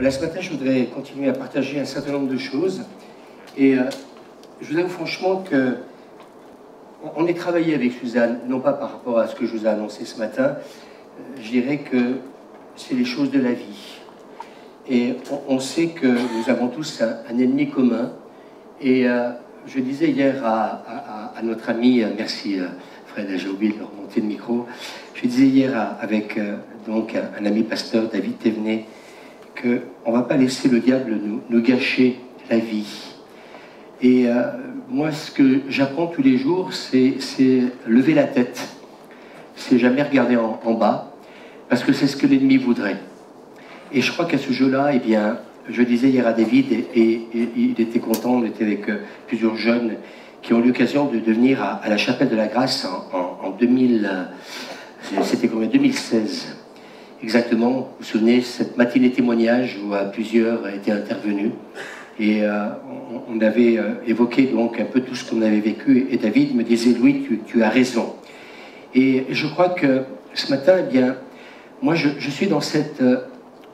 Voilà, ce matin, je voudrais continuer à partager un certain nombre de choses. Et je vous avoue franchement que on est travaillé avec Suzanne, non pas par rapport à ce que je vous ai annoncé ce matin, je dirais que c'est les choses de la vie. Et on sait que nous avons tous un ennemi commun. Et je disais hier à notre ami, merci Fred, j'ai oublié de remonter le micro, je disais hier avec donc un ami pasteur, David Thévenet, qu'on ne va pas laisser le diable nous gâcher la vie. Et moi, ce que j'apprends tous les jours, c'est lever la tête. C'est jamais regarder en bas, parce que c'est ce que l'ennemi voudrait. Et je crois qu'à ce jeu-là, eh bien, je disais hier à David, et il était content, on était avec plusieurs jeunes qui ont eu l'occasion de venir à la Chapelle de la Grâce en 2000, c'était combien, 2016. Exactement, vous vous souvenez, cette matinée témoignage où plusieurs étaient intervenus. Et on avait évoqué donc un peu tout ce qu'on avait vécu. Et David me disait, Louis, tu as raison. Et je crois que ce matin, eh bien, moi je suis dans cette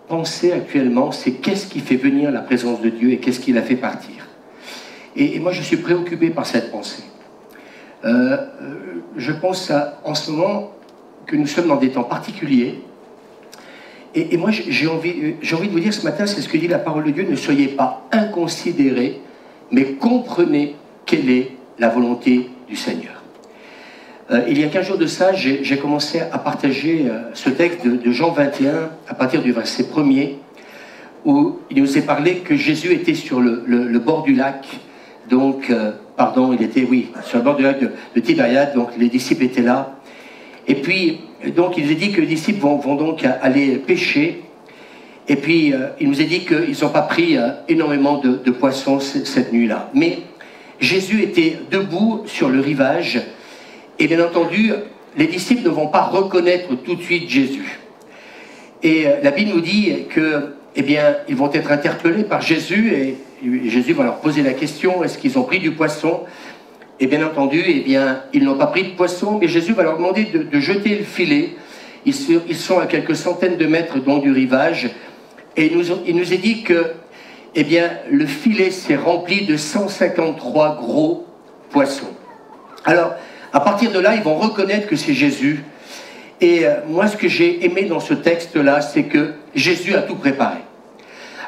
pensée actuellement, c'est qu'est-ce qui fait venir la présence de Dieu et qu'est-ce qui la fait partir. Et moi je suis préoccupé par cette pensée. Je pense en ce moment que nous sommes dans des temps particuliers. Et moi, j'ai envie de vous dire ce matin, c'est ce que dit la parole de Dieu, ne soyez pas inconsidérés, mais comprenez quelle est la volonté du Seigneur. Il y a 15 jours de ça, j'ai commencé à partager ce texte de Jean 21, à partir du verset 1er, où il nous est parlé que Jésus était sur le bord du lac, donc, il était, oui, sur le bord du lac de Tibériade, donc les disciples étaient là. Et puis, donc, il nous est dit que les disciples vont donc aller pêcher. Et puis, il nous est dit qu'ils n'ont pas pris énormément de poissons cette nuit-là. Mais Jésus était debout sur le rivage. Et bien entendu, les disciples ne vont pas reconnaître tout de suite Jésus. Et la Bible nous dit que, eh bien, ils vont être interpellés par Jésus. Et Jésus va leur poser la question, est-ce qu'ils ont pris du poisson ? Et bien entendu, eh bien, ils n'ont pas pris de poisson, mais Jésus va leur demander de jeter le filet. Ils sont à quelques centaines de mètres donc, du rivage. Et il nous est dit que eh bien, le filet s'est rempli de 153 gros poissons. Alors, à partir de là, ils vont reconnaître que c'est Jésus. Et moi, ce que j'ai aimé dans ce texte-là, c'est que Jésus a tout préparé.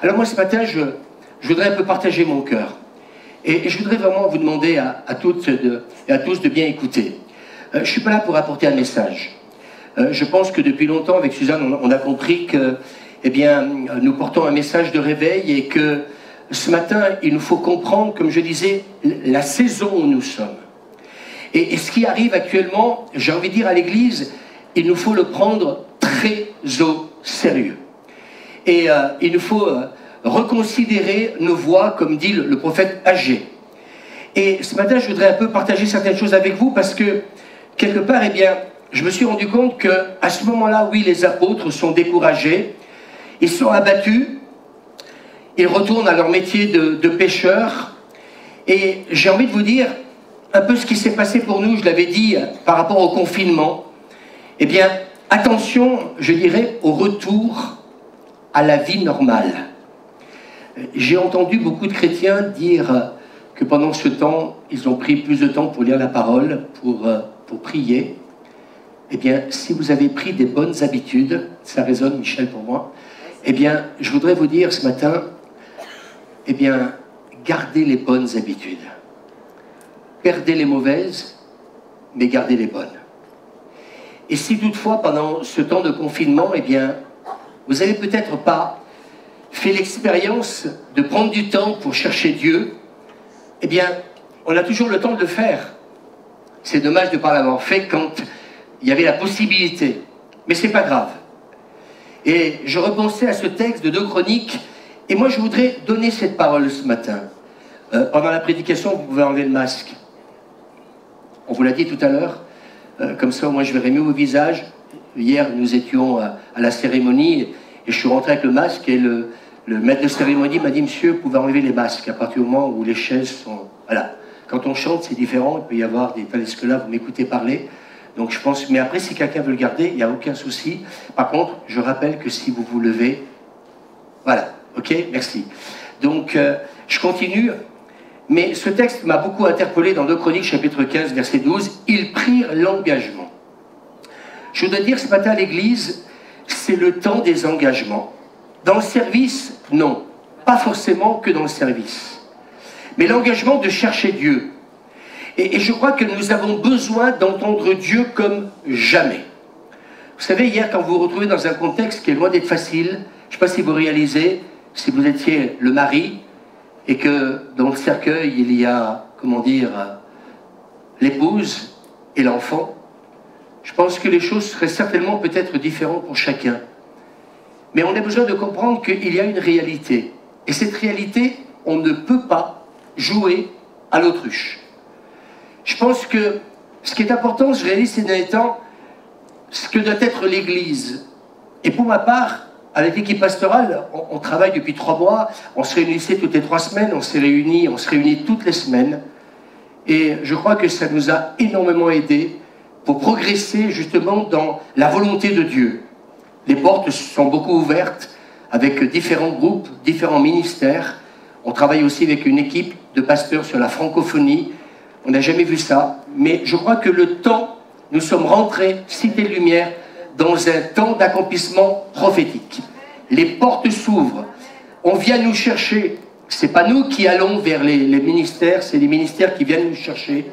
Alors moi, ce matin, je voudrais un peu partager mon cœur. Et je voudrais vraiment vous demander à toutes et à tous de bien écouter. Je ne suis pas là pour apporter un message. Je pense que depuis longtemps, avec Suzanne, on a compris que eh bien, nous portons un message de réveil et que ce matin, il nous faut comprendre, comme je disais, la saison où nous sommes. Et ce qui arrive actuellement, j'ai envie de dire à l'Église, il nous faut le prendre très au sérieux. Et il nous faut reconsidérer nos voies, comme dit le prophète Agé. Et ce matin, je voudrais un peu partager certaines choses avec vous, parce que, quelque part, eh bien, je me suis rendu compte qu'à ce moment-là, oui, les apôtres sont découragés, ils sont abattus, ils retournent à leur métier de pêcheurs, et j'ai envie de vous dire un peu ce qui s'est passé pour nous, je l'avais dit, par rapport au confinement. Eh bien, attention, je dirais, au retour à la vie normale. J'ai entendu beaucoup de chrétiens dire que pendant ce temps, ils ont pris plus de temps pour lire la parole, pour prier. Eh bien, si vous avez pris des bonnes habitudes, ça résonne, Michel, pour moi, eh bien, je voudrais vous dire ce matin, eh bien, gardez les bonnes habitudes. Perdez les mauvaises, mais gardez les bonnes. Et si toutefois, pendant ce temps de confinement, eh bien, vous n'avez peut-être pas fait l'expérience de prendre du temps pour chercher Dieu, eh bien, on a toujours le temps de le faire. C'est dommage de ne pas l'avoir fait quand il y avait la possibilité. Mais ce n'est pas grave. Et je repensais à ce texte de 2 Chroniques, et moi je voudrais donner cette parole ce matin. Pendant la prédication, vous pouvez enlever le masque. On vous l'a dit tout à l'heure, comme ça, moi je verrai mieux vos visages. Hier, nous étions à la cérémonie, et je suis rentré avec le masque, et le maître de cérémonie m'a dit, monsieur, vous pouvez enlever les masques à partir du moment où les chaises sont... Voilà. Quand on chante, c'est différent, il peut y avoir des... Parce que là, vous m'écoutez parler. Donc je pense... Mais après, si quelqu'un veut le garder, il n'y a aucun souci. Par contre, je rappelle que si vous vous levez... Voilà. Ok, merci. Donc, je continue. Mais ce texte m'a beaucoup interpellé dans 2 Chroniques, chapitre 15, verset 12. Ils prirent l'engagement. Je dois dire ce matin à l'église, c'est le temps des engagements. Dans le service, non. Pas forcément que dans le service. Mais l'engagement de chercher Dieu. Et je crois que nous avons besoin d'entendre Dieu comme jamais. Vous savez, hier, quand vous vous retrouvez dans un contexte qui est loin d'être facile, je ne sais pas si vous réalisez, si vous étiez le mari, et que dans le cercueil, il y a, comment dire, l'épouse et l'enfant, je pense que les choses seraient certainement peut-être différentes pour chacun. Mais on a besoin de comprendre qu'il y a une réalité. Et cette réalité, on ne peut pas jouer à l'autruche. Je pense que ce qui est important, je réalise ces derniers temps, ce que doit être l'Église. Et pour ma part, avec l'équipe pastorale, on travaille depuis 3 mois, on se réunissait toutes les 3 semaines, on se réunit toutes les semaines. Et je crois que ça nous a énormément aidés pour progresser justement dans la volonté de Dieu. Les portes sont beaucoup ouvertes avec différents groupes, différents ministères. On travaille aussi avec une équipe de pasteurs sur la francophonie. On n'a jamais vu ça. Mais je crois que le temps, nous sommes rentrés, Cité Lumière, dans un temps d'accomplissement prophétique. Les portes s'ouvrent. On vient nous chercher. Ce n'est pas nous qui allons vers les ministères, c'est les ministères qui viennent nous chercher.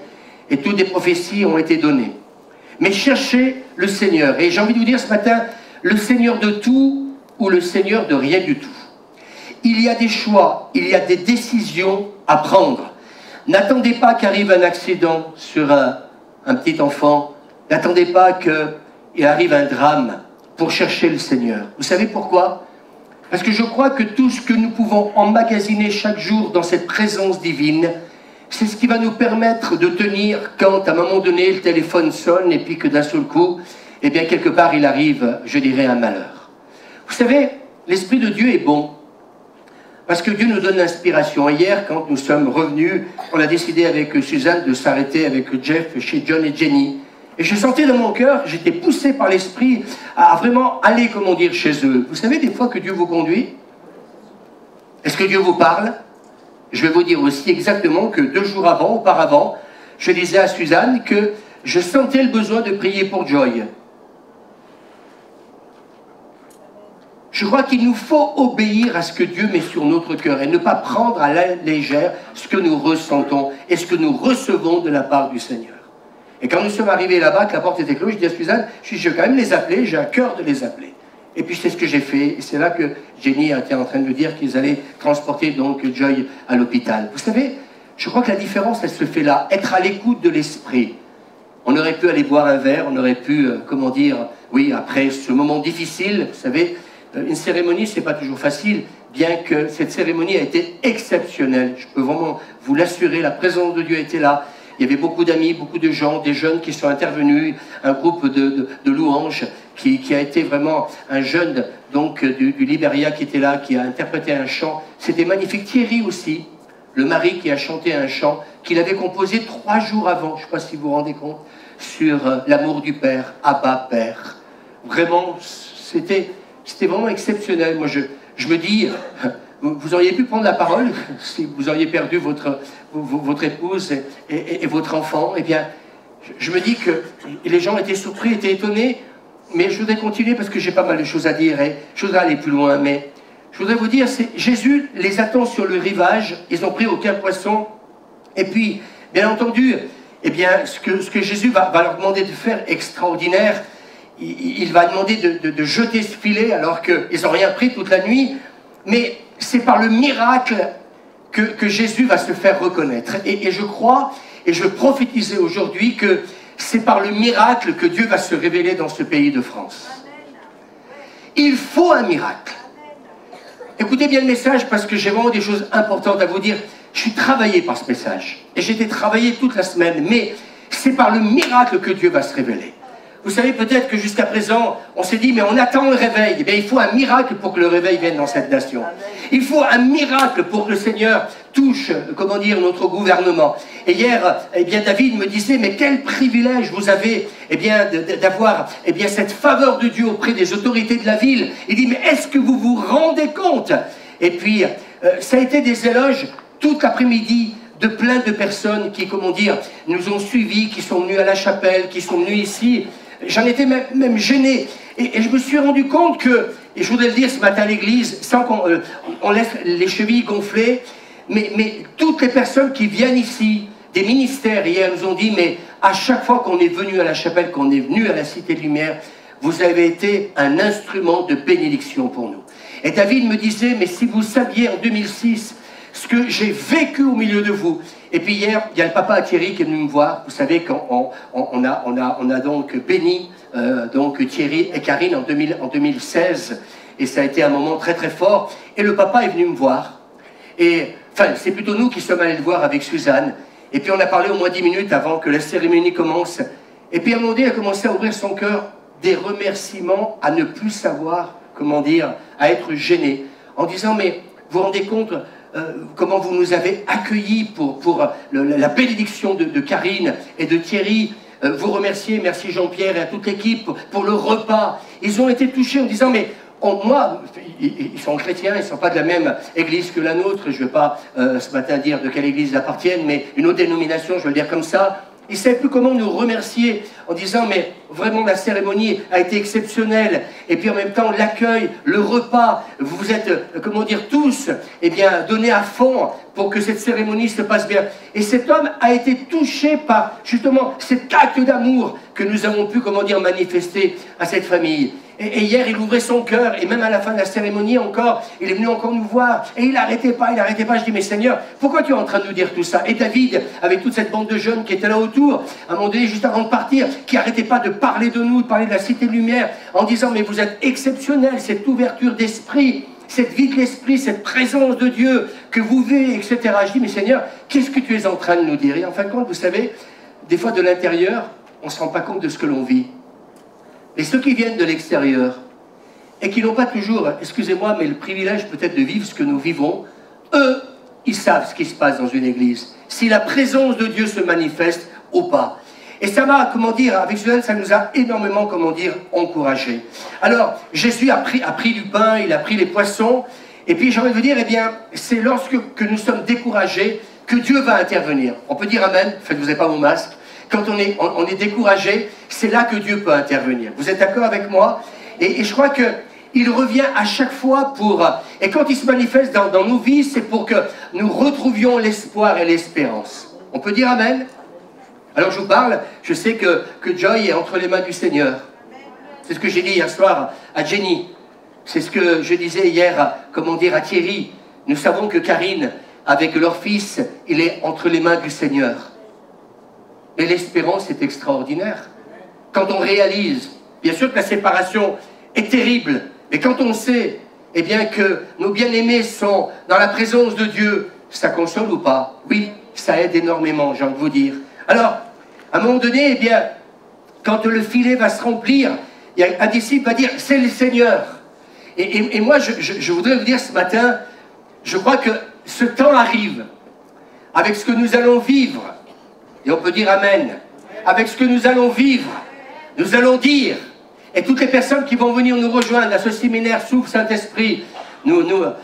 Et toutes les prophéties ont été données. Mais cherchez le Seigneur. Et j'ai envie de vous dire ce matin, le Seigneur de tout ou le Seigneur de rien du tout. Il y a des choix, il y a des décisions à prendre. N'attendez pas qu'arrive un accident sur un petit enfant. N'attendez pas qu'il arrive un drame pour chercher le Seigneur. Vous savez pourquoi? Parce que je crois que tout ce que nous pouvons emmagasiner chaque jour dans cette présence divine, c'est ce qui va nous permettre de tenir quand, à un moment donné, le téléphone sonne et puis que d'un seul coup, eh bien, quelque part, il arrive, je dirais, un malheur. Vous savez, l'Esprit de Dieu est bon. Parce que Dieu nous donne l'inspiration. Hier, quand nous sommes revenus, on a décidé avec Suzanne de s'arrêter avec Jeff chez John et Jenny. Et je sentais dans mon cœur, j'étais poussé par l'Esprit à vraiment aller, comment dire, chez eux. Vous savez des fois que Dieu vous conduit? Est-ce que Dieu vous parle? Je vais vous dire aussi exactement que 2 jours auparavant, je disais à Suzanne que je sentais le besoin de prier pour Joy. Je crois qu'il nous faut obéir à ce que Dieu met sur notre cœur et ne pas prendre à la légère ce que nous ressentons et ce que nous recevons de la part du Seigneur. Et quand nous sommes arrivés là-bas, que la porte était close, je dis à Suzanne, je vais quand même les appeler, j'ai à cœur de les appeler. Et puis c'est ce que j'ai fait, et c'est là que Jenny était en train de me dire qu'ils allaient transporter donc Joy à l'hôpital. Vous savez, je crois que la différence, elle se fait là, être à l'écoute de l'Esprit. On aurait pu aller boire un verre, on aurait pu, comment dire, oui, après ce moment difficile, vous savez, une cérémonie, c'est pas toujours facile, bien que cette cérémonie a été exceptionnelle. Je peux vraiment vous l'assurer, la présence de Dieu était là. Il y avait beaucoup d'amis, beaucoup de gens, des jeunes qui sont intervenus, un groupe de louanges qui a été vraiment un jeune donc du Libéria qui était là, qui a interprété un chant. C'était magnifique. Thierry aussi, le mari qui a chanté un chant qu'il avait composé 3 jours avant, je ne sais pas si vous vous rendez compte, sur l'amour du Père, Abba Père. Vraiment, c'était vraiment exceptionnel. Moi, je me dis, vous auriez pu prendre la parole si vous auriez perdu votre épouse et votre enfant. Eh bien, je me dis que les gens étaient surpris, étaient étonnés, mais je voudrais continuer parce que j'ai pas mal de choses à dire et je voudrais aller plus loin. Mais je voudrais vous dire, Jésus les attend sur le rivage, ils n'ont pris aucun poisson. Et puis, bien entendu, eh bien, ce que Jésus va leur demander de faire extraordinaire, il va demander de jeter ce filet alors qu'ils n'ont rien pris toute la nuit. Mais c'est par le miracle que Jésus va se faire reconnaître. Et je crois, et je prophétisais aujourd'hui que c'est par le miracle que Dieu va se révéler dans ce pays de France. Il faut un miracle. Écoutez bien le message parce que j'ai vraiment des choses importantes à vous dire. Je suis travaillé par ce message. Et j'ai été travaillé toute la semaine. Mais c'est par le miracle que Dieu va se révéler. Vous savez peut-être que jusqu'à présent, on s'est dit, mais on attend le réveil. Eh bien, il faut un miracle pour que le réveil vienne dans cette nation. Il faut un miracle pour que le Seigneur touche, comment dire, notre gouvernement. Et hier, eh bien, David me disait, mais quel privilège vous avez, eh bien, d'avoir, eh bien, cette faveur de Dieu auprès des autorités de la ville. Il dit, mais est-ce que vous vous rendez compte Et puis, ça a été des éloges toute l'après-midi de plein de personnes qui, comment dire, nous ont suivis, qui sont venus à la chapelle, qui sont venus ici. J'en étais même gêné. Et je me suis rendu compte que, et je voudrais le dire ce matin à l'église, sans qu'on laisse les chevilles gonflées, mais toutes les personnes qui viennent ici, des ministères hier, nous ont dit, mais à chaque fois qu'on est venu à la chapelle, qu'on est venu à la Cité de Lumière, vous avez été un instrument de bénédiction pour nous. Et David me disait, mais si vous saviez en 2006 ce que j'ai vécu au milieu de vous. Et puis hier, il y a le papa Thierry qui est venu me voir. Vous savez qu'on a donc béni donc Thierry et Karine en 2016. Et ça a été un moment très très fort. Et le papa est venu me voir. Et enfin, c'est plutôt nous qui sommes allés le voir avec Suzanne. Et puis on a parlé au moins 10 minutes avant que la cérémonie commence. Et puis à un moment donné, il a commencé à ouvrir son cœur des remerciements, à ne plus savoir, comment dire, à être gêné. En disant, mais vous vous rendez compte comment vous nous avez accueillis pour la bénédiction de Karine et de Thierry. Vous remercier, merci Jean-Pierre et à toute l'équipe pour le repas. Ils ont été touchés en disant, mais moi, ils sont chrétiens, ils ne sont pas de la même église que la nôtre. Je ne vais pas ce matin dire de quelle église ils appartiennent, mais une autre dénomination, je vais le dire comme ça. Ils ne savaient plus comment nous remercier en disant, mais vraiment la cérémonie a été exceptionnelle. Et puis en même temps, l'accueil, le repas, vous vous êtes, comment dire, tous, eh bien, donnés à fond pour que cette cérémonie se passe bien. Et cet homme a été touché par, justement, cet acte d'amour que nous avons pu, comment dire, manifester à cette famille. Et hier, il ouvrait son cœur, et même à la fin de la cérémonie encore, il est venu encore nous voir, et il n'arrêtait pas. Je dis, mais Seigneur, pourquoi tu es en train de nous dire tout ça? Et David, avec toute cette bande de jeunes qui étaient là autour, à un moment donné, juste avant de partir, qui n'arrêtait pas de parler de nous, de parler de la Cité de Lumière, en disant, mais vous êtes exceptionnels, cette ouverture d'esprit, cette vie de l'esprit, cette présence de Dieu que vous vivez, etc. Je dis, mais Seigneur, qu'est-ce que tu es en train de nous dire? Et en fin de compte, vous savez, des fois de l'intérieur, on ne se rend pas compte de ce que l'on vit. Et ceux qui viennent de l'extérieur, et qui n'ont pas toujours, excusez-moi, mais le privilège peut-être de vivre ce que nous vivons, eux, ils savent ce qui se passe dans une église. Si la présence de Dieu se manifeste ou pas. Et ça m'a, comment dire, avec Suzanne, ça nous a énormément, comment dire, encouragés. Alors, Jésus a pris du pain, il a pris les poissons, et puis j'ai envie de vous dire, eh bien, c'est lorsque nous sommes découragés que Dieu va intervenir. On peut dire Amen, faites-vous pas vos masques. Quand on est découragé, c'est là que Dieu peut intervenir. Vous êtes d'accord avec moi? Et je crois qu'il revient à chaque fois pour... Et quand il se manifeste dans nos vies, c'est pour que nous retrouvions l'espoir et l'espérance. On peut dire Amen? Alors je vous parle, je sais que Joy est entre les mains du Seigneur. C'est ce que j'ai dit hier soir à Jenny. C'est ce que je disais hier, comment dire, à Thierry. Nous savons que Karine, avec leur fils, il est entre les mains du Seigneur. Et l'espérance est extraordinaire. Quand on réalise, bien sûr que la séparation est terrible, mais quand on sait, eh bien, que nos bien-aimés sont dans la présence de Dieu, ça console ou pas? Oui, ça aide énormément, j'ai envie de vous dire. Alors, à un moment donné, eh bien, quand le filet va se remplir, il y a un disciple va dire, c'est le Seigneur. Et moi, je voudrais vous dire ce matin, je crois que ce temps arrive, avec ce que nous allons vivre, et on peut dire Amen. Avec ce que nous allons vivre, nous allons dire, et toutes les personnes qui vont venir nous rejoindre à ce séminaire Souffle Saint-Esprit, nous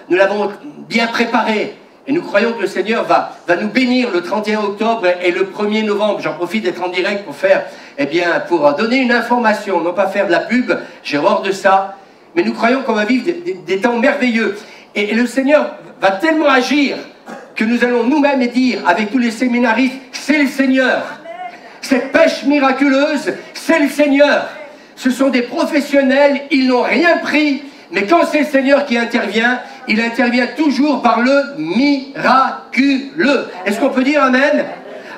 l'avons bien préparé. Et nous croyons que le Seigneur va nous bénir le 31 octobre et le 1er novembre. J'en profite d'être en direct pour faire, eh bien, pour donner une information, non pas faire de la pub, j'ai horreur de ça. Mais nous croyons qu'on va vivre des temps merveilleux. Et le Seigneur va tellement agir que nous allons nous-mêmes dire avec tous les séminaristes, c'est le Seigneur. Cette pêche miraculeuse, c'est le Seigneur. Ce sont des professionnels, ils n'ont rien pris, mais quand c'est le Seigneur qui intervient, il intervient toujours par le miraculeux. Est-ce qu'on peut dire Amen?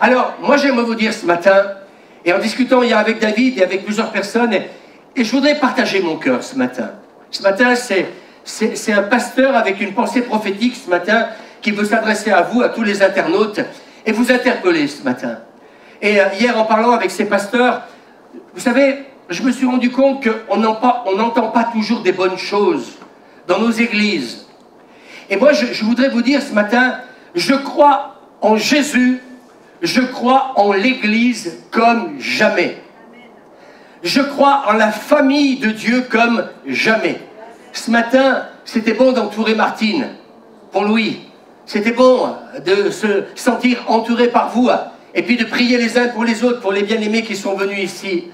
Alors, moi j'aimerais vous dire ce matin, et en discutant hier avec David et avec plusieurs personnes, et je voudrais partager mon cœur ce matin. Ce matin, c'est un pasteur avec une pensée prophétique ce matin, qui veut s'adresser à vous, à tous les internautes, et vous interpeller ce matin. Et hier, en parlant avec ces pasteurs, vous savez, je me suis rendu compte qu'on n'entend pas toujours des bonnes choses dans nos églises. Et moi, je voudrais vous dire ce matin, je crois en Jésus, je crois en l'Église comme jamais. Je crois en la famille de Dieu comme jamais. Ce matin, c'était bon d'entourer Martine. pour Louis. C'était bon de se sentir entouré par vous et puis de prier les uns pour les autres, pour les bien-aimés qui sont venus ici.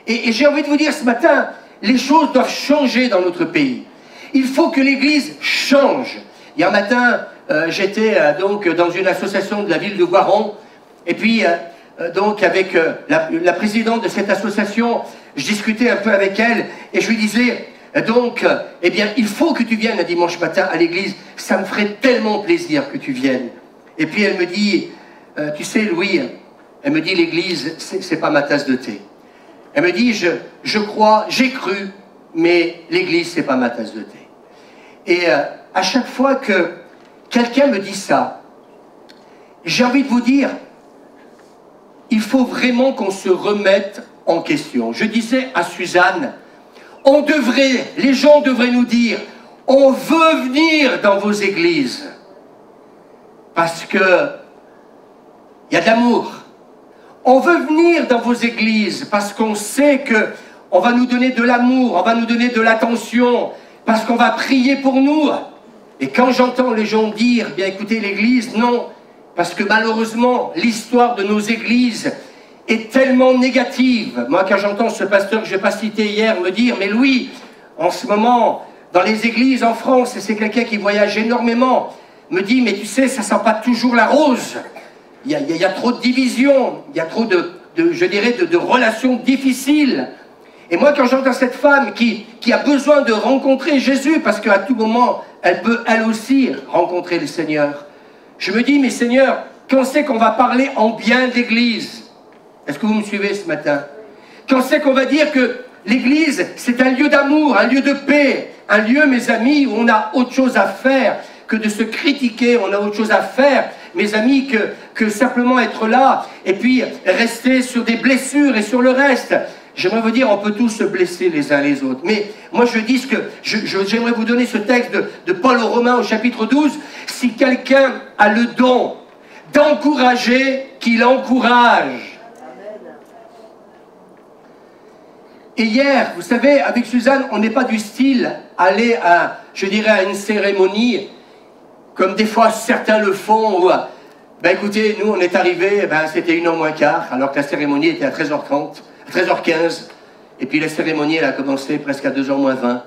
Et j'ai envie de vous dire ce matin, les choses doivent changer dans notre pays. Il faut que l'Église change. Il y a un matin, j'étais donc dans une association de la ville de Voiron, et puis donc avec la présidente de cette association, je discutais un peu avec elle, et je lui disais, donc, eh bien, il faut que tu viennes un dimanche matin à l'église, ça me ferait tellement plaisir que tu viennes. Et puis elle me dit, tu sais Louis, elle me dit l'église, c'est pas ma tasse de thé. Elle me dit, je crois, j'ai cru, mais l'église, c'est pas ma tasse de thé. Et à chaque fois que quelqu'un me dit ça, j'ai envie de vous dire, il faut vraiment qu'on se remette en question. Je disais à Suzanne, les gens devraient nous dire, on veut venir dans vos églises, parce que il y a de l'amour. On veut venir dans vos églises, parce qu'on sait que on va nous donner de l'amour, on va nous donner de l'attention, parce qu'on va prier pour nous. Et quand j'entends les gens dire, bien écoutez l'église, non, parce que malheureusement, l'histoire de nos églises est tellement négative. Moi, quand j'entends ce pasteur que je n'ai pas cité hier me dire, mais Louis, en ce moment, dans les églises en France, et c'est quelqu'un qui voyage énormément, me dit, mais tu sais, ça sent pas toujours la rose. Il y a trop de divisions, il y a trop je dirais, de relations difficiles. Et moi, quand j'entends cette femme qui a besoin de rencontrer Jésus, parce qu'à tout moment, elle peut, elle aussi, rencontrer le Seigneur, je me dis, mais Seigneur, quand c'est qu'on va parler en bien de l'Église? Est-ce que vous me suivez ce matin? Quand c'est qu'on va dire que l'Église, c'est un lieu d'amour, un lieu de paix, un lieu, mes amis, où on a autre chose à faire que de se critiquer, on a autre chose à faire, mes amis, que simplement être là, et puis rester sur des blessures et sur le reste. J'aimerais vous dire, on peut tous se blesser les uns les autres. Mais moi, je dis que j'aimerais vous donner ce texte de Paul aux Romains au chapitre 12. Si quelqu'un a le don d'encourager, qu'il encourage. Et hier, vous savez, avec Suzanne, on n'est pas du style aller à, je dirais, à une cérémonie, comme des fois certains le font, où, ben écoutez, nous on est arrivés, ben, c'était 1h moins quart, alors que la cérémonie était à 13h30, à 13h15, et puis la cérémonie elle a commencé presque à 2h moins 20.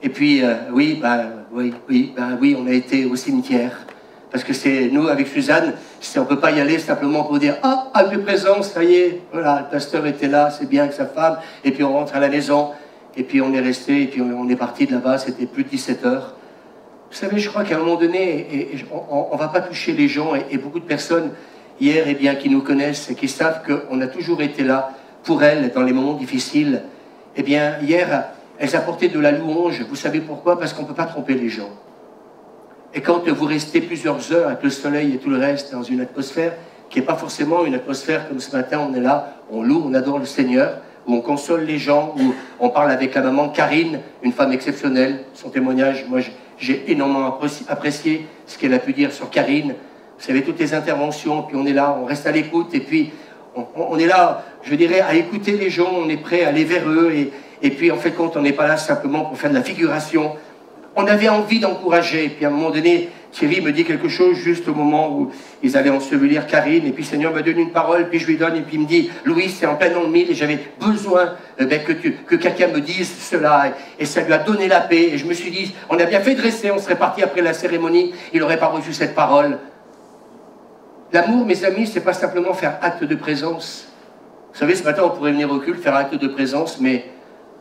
Et puis, oui, on a été au cimetière. Parce que c'est, nous, avec Suzanne, on ne peut pas y aller simplement pour dire « Ah, acte de présence, ça y est, voilà, le pasteur était là, c'est bien avec sa femme. » Et puis on rentre à la maison, et puis on est resté, et puis on est parti de là-bas, c'était plus de 17h. Vous savez, je crois qu'à un moment donné, on ne va pas toucher les gens, et beaucoup de personnes, hier, eh bien, qui nous connaissent, et qui savent qu'on a toujours été là pour elles, dans les moments difficiles. Eh bien, hier, elles apportaient de la louange. Vous savez pourquoi? Parce qu'on ne peut pas tromper les gens. Et quand vous restez plusieurs heures avec le soleil et tout le reste dans une atmosphère qui n'est pas forcément une atmosphère comme ce matin, on est là, on loue, on adore le Seigneur, où on console les gens, où on parle avec la maman Karine, une femme exceptionnelle, son témoignage, moi j'ai énormément apprécié ce qu'elle a pu dire sur Karine. Vous savez, toutes les interventions, puis on est là, on reste à l'écoute, et puis on est là, je dirais, à écouter les gens, on est prêt à aller vers eux, et puis en fait, compte, on n'est pas là simplement pour faire de la figuration. On avait envie d'encourager, et puis à un moment donné, Thierry me dit quelque chose juste au moment où ils allaient ensevelir Karine, et puis le Seigneur me donne une parole, puis je lui donne, et puis il me dit, Louis, c'est en plein an 1000, et j'avais besoin que quelqu'un me dise cela, et ça lui a donné la paix, et je me suis dit, on a bien fait de rester, on serait parti après la cérémonie, il n'aurait pas reçu cette parole. L'amour, mes amis, c'est pas simplement faire acte de présence. Vous savez, ce matin, on pourrait venir au culte, faire acte de présence, mais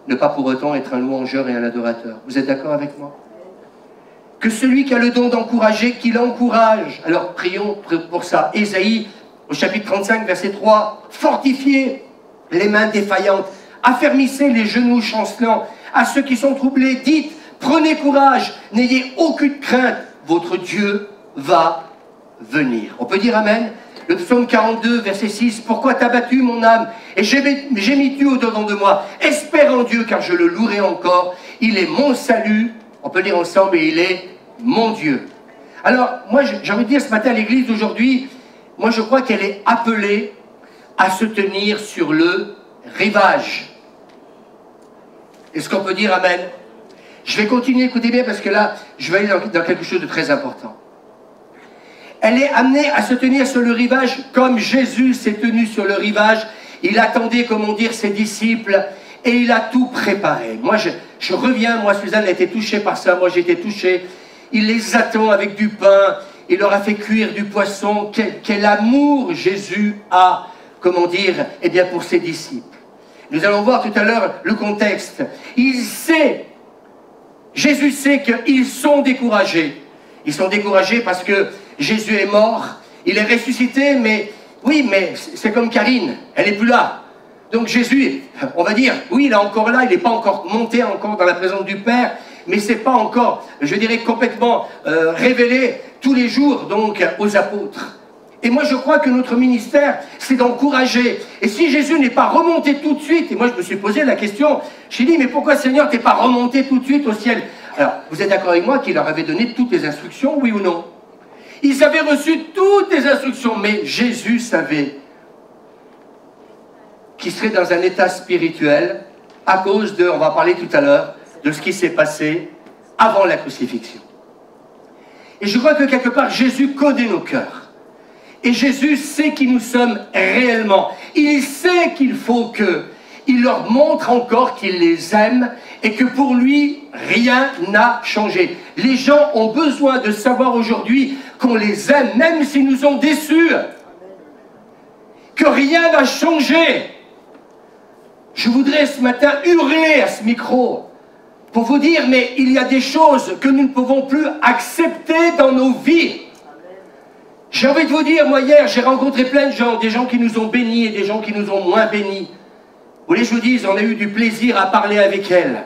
ne pas pour autant être un louangeur et un adorateur. Vous êtes d'accord avec moi? Que celui qui a le don d'encourager, qu'il encourage. Alors prions pour ça. Ésaïe, au chapitre 35, verset 3. Fortifiez les mains défaillantes, affermissez les genoux chancelants. À ceux qui sont troublés, dites, prenez courage, n'ayez aucune crainte, votre Dieu va venir. On peut dire amen? Le psaume 42, verset 6. Pourquoi t'as battu mon âme et gémis-tu au-dedans de moi? Espère en Dieu, car je le louerai encore. Il est mon salut. On peut lire ensemble, et il est mon Dieu. Alors, moi, j'ai envie de dire ce matin à l'église d'aujourd'hui, moi, je crois qu'elle est appelée à se tenir sur le rivage. Est-ce qu'on peut dire amen? Je vais continuer, écoutez bien, parce que là, je vais aller dans quelque chose de très important. elle est amenée à se tenir sur le rivage comme Jésus s'est tenu sur le rivage. Il attendait, comment dire, ses disciples et il a tout préparé. Moi, je reviens, moi, Suzanne a été touchée par ça, moi j'ai été touché. Il les attend avec du pain, il leur a fait cuire du poisson. Quel amour Jésus a, comment dire, eh bien, pour ses disciples. Nous allons voir tout à l'heure le contexte. Il sait, Jésus sait qu'ils sont découragés. Ils sont découragés parce que Jésus est mort, il est ressuscité, mais oui, mais c'est comme Karine, elle n'est plus là. Donc Jésus, on va dire, oui, il est encore là, il n'est pas encore monté encore dans la présence du Père, mais ce n'est pas encore, je dirais, complètement révélé tous les jours donc aux apôtres. Et moi je crois que notre ministère, c'est d'encourager. Et si Jésus n'est pas remonté tout de suite, et moi je me suis posé la question, j'ai dit, mais pourquoi Seigneur, tu n'es pas remonté tout de suite au ciel? Alors, vous êtes d'accord avec moi qu'il leur avait donné toutes les instructions, oui ou non? Ils avaient reçu toutes les instructions, mais Jésus savait qu'il serait dans un état spirituel à cause de, on va parler tout à l'heure, de ce qui s'est passé avant la crucifixion. Et je crois que quelque part, Jésus connaît nos cœurs. Et Jésus sait qui nous sommes réellement. Il sait qu'il faut qu'il leur montre encore qu'il les aime et que pour lui, rien n'a changé. Les gens ont besoin de savoir aujourd'hui qu'on les aime, même s'ils nous ont déçus. Que rien n'a changé. Je voudrais ce matin hurler à ce micro pour vous dire, mais il y a des choses que nous ne pouvons plus accepter dans nos vies. J'ai envie de vous dire, moi hier, j'ai rencontré plein de gens, des gens qui nous ont bénis et des gens qui nous ont moins bénis. Vous voulez que je vous dise, on a eu du plaisir à parler avec elles.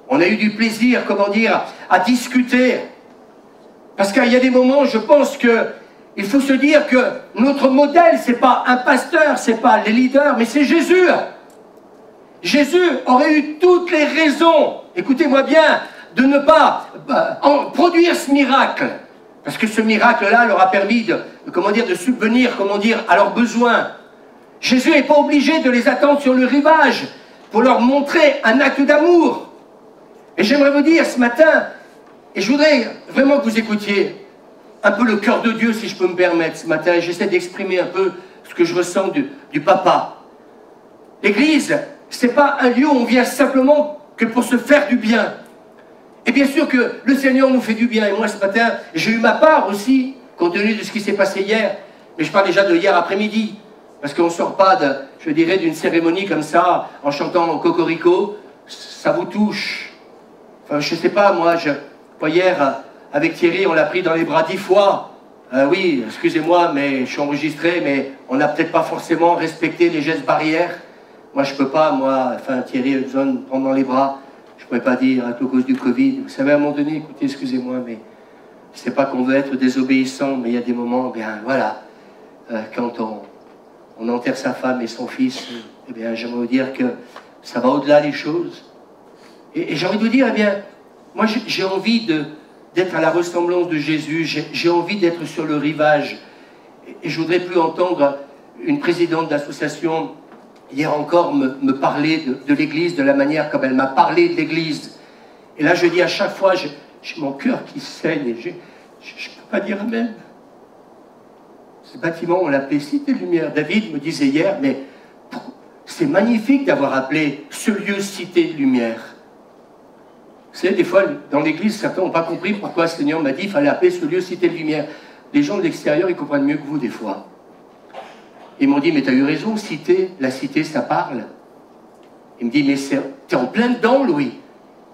On a eu du plaisir, comment dire, à discuter. Parce qu'il y a des moments, je pense qu'il faut se dire que notre modèle, ce n'est pas un pasteur, ce n'est pas les leaders, mais c'est Jésus. Jésus aurait eu toutes les raisons, écoutez-moi bien, de ne pas produire ce miracle. Parce que ce miracle-là leur a permis de subvenir, à leurs besoins. Jésus n'est pas obligé de les attendre sur le rivage pour leur montrer un acte d'amour. Et j'aimerais vous dire ce matin, et je voudrais vraiment que vous écoutiez un peu le cœur de Dieu, si je peux me permettre, ce matin, et j'essaie d'exprimer un peu ce que je ressens du papa. L'Église, ce n'est pas un lieu où on vient simplement que pour se faire du bien. Et bien sûr que le Seigneur nous fait du bien. Et moi, ce matin, j'ai eu ma part aussi, compte tenu de ce qui s'est passé hier. Mais je parle déjà de hier après-midi. Parce qu'on ne sort pas, je dirais, d'une cérémonie comme ça, en chantant Cocorico. Ça vous touche. Enfin, je ne sais pas, moi, hier, avec Thierry, on l'a pris dans les bras 10 fois. Oui, excusez-moi, mais je suis enregistré, mais on n'a peut-être pas forcément respecté les gestes barrières. Moi, je ne peux pas, Thierry a besoin de me prendre dans les bras. Je ne pourrais pas dire à cause du Covid. Vous savez, à un moment donné, écoutez, excusez-moi, mais je ne sais pas qu'on veut être désobéissant, mais il y a des moments, bien, voilà, quand on enterre sa femme et son fils, eh bien, j'aimerais vous dire que ça va au-delà des choses. Et j'ai envie de vous dire, eh bien, moi, j'ai envie d'être à la ressemblance de Jésus, j'ai envie d'être sur le rivage. Et je ne voudrais plus entendre une présidente d'association hier encore me parler de l'Église, de la manière comme elle m'a parlé de l'Église. Et là, je dis à chaque fois, j'ai mon cœur qui saigne, et je ne peux pas dire Amen. Ce bâtiment, on l'appelait Cité de Lumière. David me disait hier, mais c'est magnifique d'avoir appelé ce lieu Cité de Lumière. Vous savez, des fois, dans l'Église, certains n'ont pas compris pourquoi le Seigneur m'a dit qu'il fallait appeler ce lieu Cité de Lumière. Les gens de l'extérieur, ils comprennent mieux que vous, des fois. Ils m'ont dit, mais tu as eu raison, cité, la cité, ça parle. Il me dit, mais t'es en plein dedans, Louis.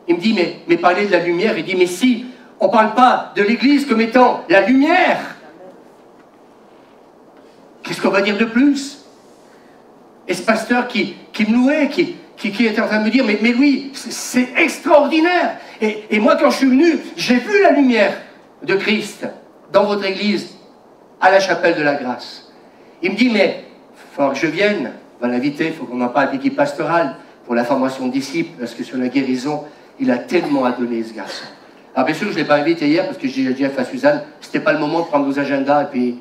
Il me dit, mais parler de la lumière. Il dit, mais si, on ne parle pas de l'Église comme étant la lumière. Qu'est-ce qu'on va dire de plus? Et ce pasteur qui me louait, qui était en train de me dire, mais Louis, c'est extraordinaire. Et moi, quand je suis venu, j'ai vu la lumière de Christ dans votre Église, à la chapelle de la Grâce. Il me dit, mais il faut que je vienne, on va l'inviter, il faut qu'on en parle avec l'équipe pastorale pour la formation de disciples, parce que sur la guérison, il a tellement à donner, ce garçon. Alors bien sûr, je ne l'ai pas invité hier, parce que j'ai dit à Suzanne, ce n'était pas le moment de prendre vos agendas, et puis...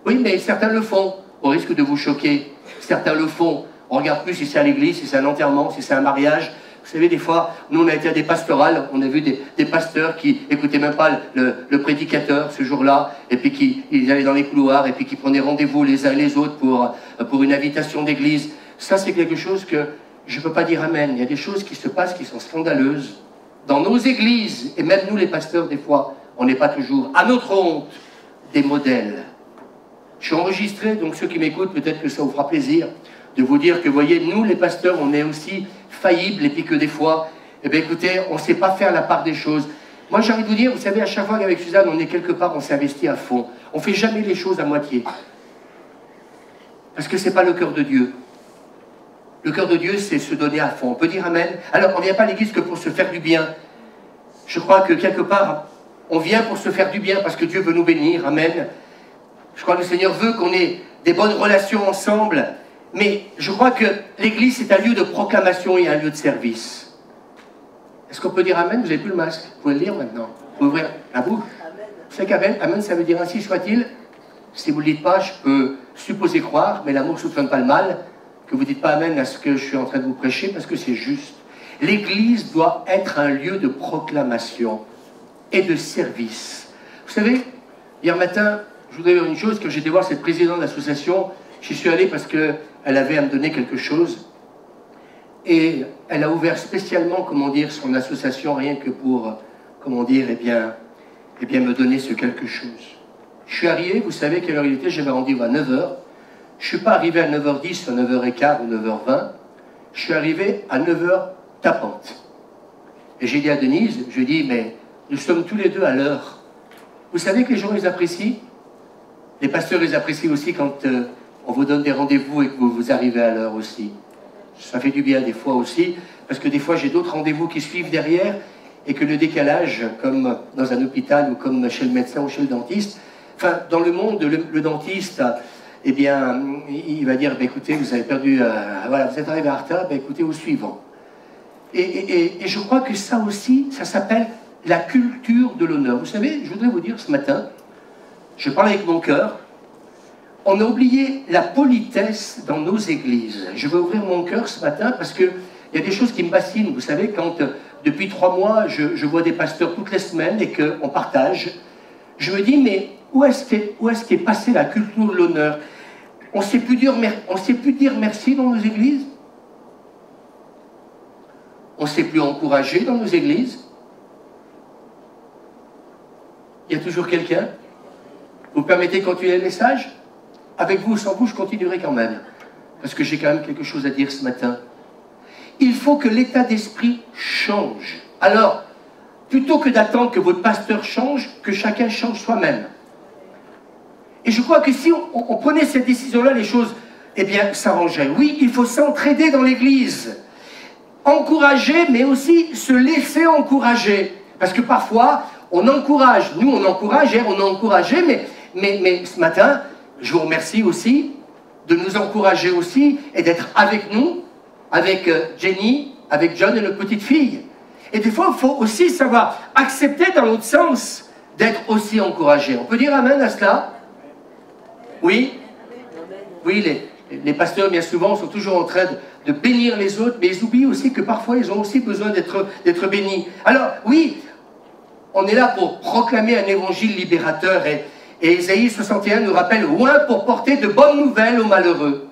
Oui, mais certains le font, au risque de vous choquer. Certains le font. On ne regarde plus si c'est à l'église, si c'est un enterrement, si c'est un mariage, Vous savez, des fois, nous on a été à des pastorales, on a vu des pasteurs qui n'écoutaient même pas le prédicateur ce jour-là, et puis ils allaient dans les couloirs, et puis qui prenaient rendez-vous les uns et les autres pour une invitation d'église. Ça, c'est quelque chose que je ne peux pas dire amen. Il y a des choses qui se passent qui sont scandaleuses. Dans nos églises, et même nous les pasteurs, des fois, on n'est pas toujours, à notre honte, des modèles. Je suis enregistré, donc ceux qui m'écoutent, peut-être que ça vous fera plaisir de vous dire que, voyez, nous les pasteurs, on est aussi faillibles, et puis que des fois, eh bien écoutez, on ne sait pas faire la part des choses. Moi j'ai envie de vous dire, vous savez, à chaque fois qu'avec Suzanne, on est quelque part, on s'investit à fond. On ne fait jamais les choses à moitié. Parce que ce n'est pas le cœur de Dieu. Le cœur de Dieu, c'est se donner à fond. On peut dire amen. Alors, on ne vient pas à l'église que pour se faire du bien. Je crois que quelque part, on vient pour se faire du bien, parce que Dieu veut nous bénir. Amen. Je crois que le Seigneur veut qu'on ait des bonnes relations ensemble. Mais je crois que l'église, c'est un lieu de proclamation et un lieu de service. Est-ce qu'on peut dire amen? Vous n'avez plus le masque. Vous pouvez le lire maintenant. Vous pouvez ouvrir la bouche. Vous savez qu'amen, amen, ça veut dire ainsi soit-il. Si vous ne le dites pas, je peux supposer croire, mais l'amour ne soupçonne pas le mal, que vous ne dites pas amen à ce que je suis en train de vous prêcher, parce que c'est juste. L'église doit être un lieu de proclamation et de service. Vous savez, hier matin, je voudrais dire une chose, quand j'étais voir cette présidente d'association, j'y suis allé parce qu'elle avait à me donner quelque chose. Et elle a ouvert spécialement, comment dire, son association, rien que pour, comment dire, eh bien me donner ce quelque chose. Je suis arrivé, vous savez quelle heure il était, j'avais rendez-vous à 9 h. Je ne suis pas arrivé à 9 h 10, à 9 h 15 ou 9 h 20. Je suis arrivé à 9 h tapante. Et j'ai dit à Denise, je lui ai dit, mais nous sommes tous les deux à l'heure. Vous savez que les gens les apprécient? Les pasteurs les apprécient aussi quand on vous donne des rendez-vous et que vous arrivez à l'heure aussi. Ça fait du bien des fois aussi, parce que des fois j'ai d'autres rendez-vous qui suivent derrière, et que le décalage, comme dans un hôpital ou comme chez le médecin ou chez le dentiste, enfin, dans le monde, le dentiste, eh bien, il va dire, bah, écoutez, vous avez perdu, voilà, vous êtes arrivé en retard, bah, écoutez, au suivant. Et je crois que ça aussi, ça s'appelle la culture de l'honneur. Vous savez, je voudrais vous dire ce matin, je parle avec mon cœur, on a oublié la politesse dans nos églises. Je veux ouvrir mon cœur ce matin parce qu'il y a des choses qui me fascinent. Vous savez, quand depuis 3 mois, je vois des pasteurs toutes les semaines et qu'on partage, je me dis, mais où est-ce qu'est passée la culture de l'honneur? On ne sait plus dire merci dans nos églises. On ne sait plus encourager dans nos églises. Il y a toujours quelqu'un. Vous permettez de continuer le message? Avec vous ou sans vous, je continuerai quand même. Parce que j'ai quand même quelque chose à dire ce matin. Il faut que l'état d'esprit change. Alors, plutôt que d'attendre que votre pasteur change, que chacun change soi-même. Et je crois que si on prenait cette décision-là, les choses, eh bien, s'arrangeraient. Oui, il faut s'entraider dans l'église. Encourager, mais aussi se laisser encourager. Parce que parfois, on encourage. Nous, on encourage, hier, on a encouragé, mais ce matin, je vous remercie aussi de nous encourager aussi et d'être avec nous, avec Jenny, avec John et notre petite fille. Et des fois, il faut aussi savoir accepter dans l'autre sens d'être aussi encouragé. On peut dire amen à cela? Oui? Oui, les pasteurs, bien souvent, sont toujours en train de bénir les autres, mais ils oublient aussi que parfois, ils ont aussi besoin d'être bénis. Alors, oui, on est là pour proclamer un évangile libérateur et Ésaïe 61 nous rappelle « Oint pour porter de bonnes nouvelles aux malheureux ».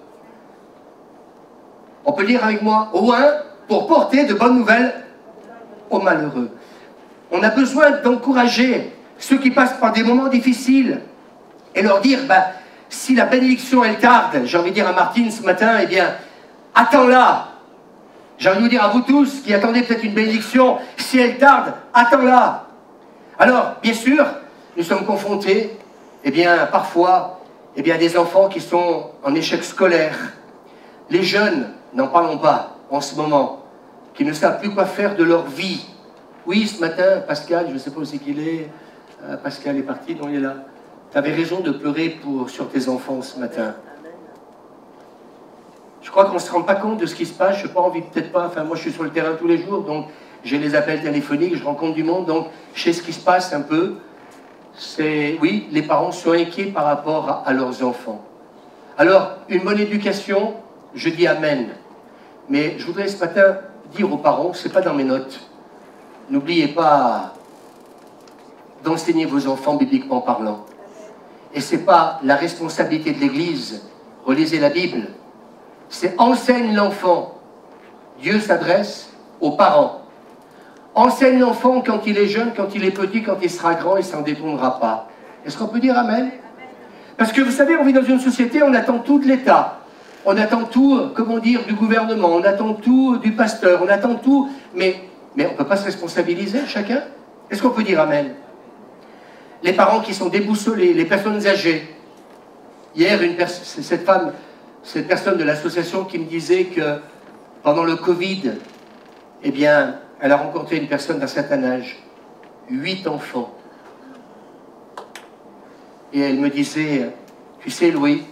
On peut lire avec moi « Oint pour porter de bonnes nouvelles aux malheureux ». On a besoin d'encourager ceux qui passent par des moments difficiles et leur dire bah, « Si la bénédiction, elle tarde, j'ai envie de dire à Martine ce matin, eh bien, attends-la ». J'ai envie de vous dire à vous tous qui attendez peut-être une bénédiction, si elle tarde, attends-la. Alors, bien sûr, nous sommes confrontés eh bien, parfois, eh bien, des enfants qui sont en échec scolaire. Les jeunes, n'en parlons pas en ce moment, qui ne savent plus quoi faire de leur vie. Oui, ce matin, Pascal, je ne sais pas où c'est qu'il est, Pascal est parti, non, il est là. Tu avais raison de pleurer sur tes enfants ce matin. Je crois qu'on ne se rend pas compte de ce qui se passe, je n'ai pas envie, peut-être pas, enfin moi je suis sur le terrain tous les jours, donc j'ai les appels téléphoniques, je rencontre du monde, donc je sais ce qui se passe un peu. Oui, les parents sont inquiets par rapport à leurs enfants. Alors, une bonne éducation, je dis amen. Mais je voudrais ce matin dire aux parents, c'est pas dans mes notes, n'oubliez pas d'enseigner vos enfants bibliquement parlant. Et c'est pas la responsabilité de l'Église, relisez la Bible, c'est enseigne l'enfant. Dieu s'adresse aux parents. Enseigne l'enfant quand il est jeune, quand il est petit, quand il sera grand, il ne s'en détournera pas. Est-ce qu'on peut dire Amen? Parce que vous savez, on vit dans une société, on attend tout de l'État. On attend tout, comment dire, du gouvernement, on attend tout du pasteur, on attend tout, mais on ne peut pas se responsabiliser chacun. Est-ce qu'on peut dire Amen? Les parents qui sont déboussolés, les personnes âgées. Hier, cette personne de l'association qui me disait que pendant le Covid, eh bien, elle a rencontré une personne d'un certain âge, 8 enfants. Et elle me disait, tu sais Louis,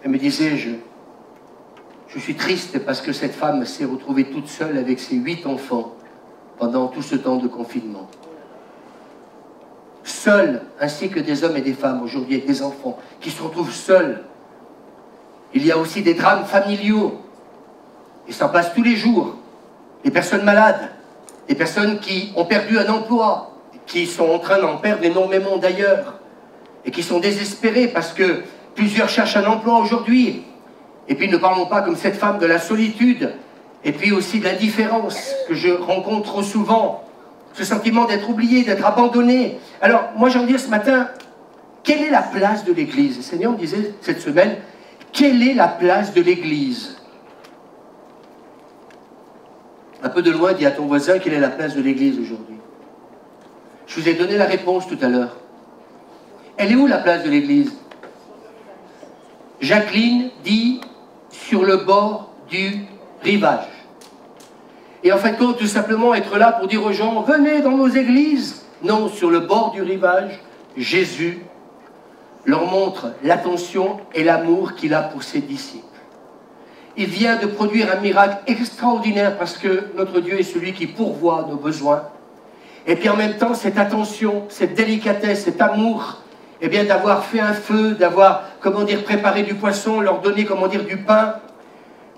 elle me disait, je suis triste parce que cette femme s'est retrouvée toute seule avec ses 8 enfants pendant tout ce temps de confinement. Seule, ainsi que des hommes et des femmes aujourd'hui avec des enfants qui se retrouvent seuls. Il y a aussi des drames familiaux. Et ça passe tous les jours. Des personnes malades, des personnes qui ont perdu un emploi, qui sont en train d'en perdre énormément d'ailleurs, et qui sont désespérées parce que plusieurs cherchent un emploi aujourd'hui. Et puis ne parlons pas comme cette femme de la solitude, et puis aussi de l'indifférence que je rencontre trop souvent, ce sentiment d'être oublié, d'être abandonné. Alors moi j'ai envie de dire ce matin, quelle est la place de l'Église? Le Seigneur me disait cette semaine, quelle est la place de l'Église? Un peu de loin, dis à ton voisin, quelle est la place de l'Église aujourd'hui? Je vous ai donné la réponse tout à l'heure. Elle est où la place de l'Église? Jacqueline dit sur le bord du rivage. Et en fin de compte, tout simplement être là pour dire aux gens, venez dans nos églises. Non, sur le bord du rivage, Jésus leur montre l'attention et l'amour qu'il a pour ses disciples. Il vient de produire un miracle extraordinaire parce que notre Dieu est celui qui pourvoit nos besoins. Et puis en même temps, cette attention, cette délicatesse, cet amour, eh bien d'avoir fait un feu, d'avoir, comment dire, préparé du poisson, leur donner, comment dire, du pain,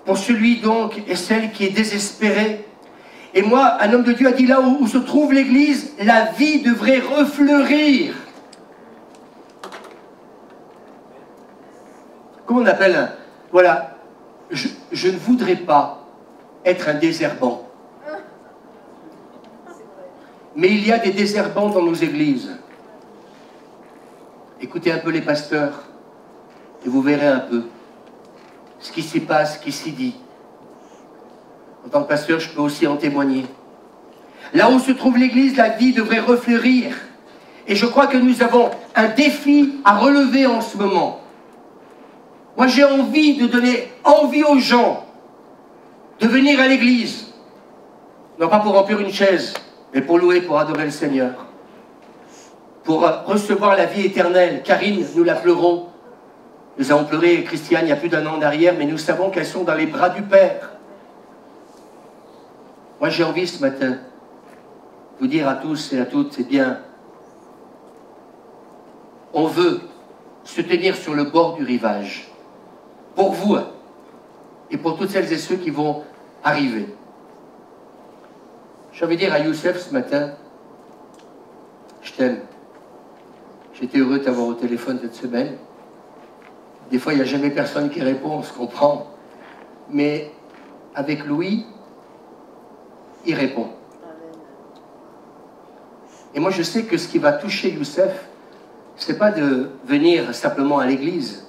pour celui donc et celle qui est désespéré. Et moi, un homme de Dieu a dit, là où se trouve l'Église, la vie devrait refleurir. Comment on appelle? Voilà. Je ne voudrais pas être un désherbant. Mais il y a des désherbants dans nos églises. Écoutez un peu les pasteurs et vous verrez un peu ce qui s'y passe, ce qui s'y dit. En tant que pasteur, je peux aussi en témoigner. Là où se trouve l'Église, la vie devrait refleurir. Et je crois que nous avons un défi à relever en ce moment. Moi, j'ai envie de donner envie aux gens de venir à l'église. Non pas pour remplir une chaise, mais pour louer, pour adorer le Seigneur. Pour recevoir la vie éternelle. Karine, nous la pleurons. Nous avons pleuré Christiane il y a plus d'un an en arrière, mais nous savons qu'elles sont dans les bras du Père. Moi, j'ai envie ce matin de vous dire à tous et à toutes, c'est bien. On veut se tenir sur le bord du rivage. Pour vous et pour toutes celles et ceux qui vont arriver. J'ai envie de dire à Youssef ce matin, je t'aime. J'étais heureux de t'avoir au téléphone cette semaine. Des fois, il n'y a jamais personne qui répond, on se comprend. Mais avec Louis, il répond. Et moi, je sais que ce qui va toucher Youssef, c'est pas de venir simplement à l'église,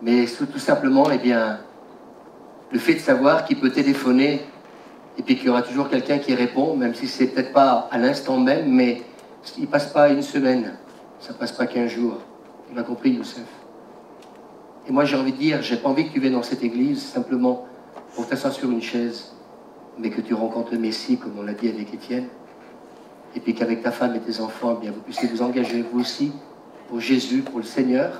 mais tout simplement, eh bien, le fait de savoir qu'il peut téléphoner et puis qu'il y aura toujours quelqu'un qui répond, même si c'est peut-être pas à l'instant même, mais il ne passe pas une semaine, ça ne passe pas 15 jours. Tu m'as compris, Youssef? Et moi, j'ai envie de dire, j'ai pas envie que tu viennes dans cette église simplement pour t'asseoir sur une chaise, mais que tu rencontres le Messie, comme on l'a dit avec Étienne, et puis qu'avec ta femme et tes enfants, eh bien, vous puissiez vous engager vous aussi pour Jésus, pour le Seigneur.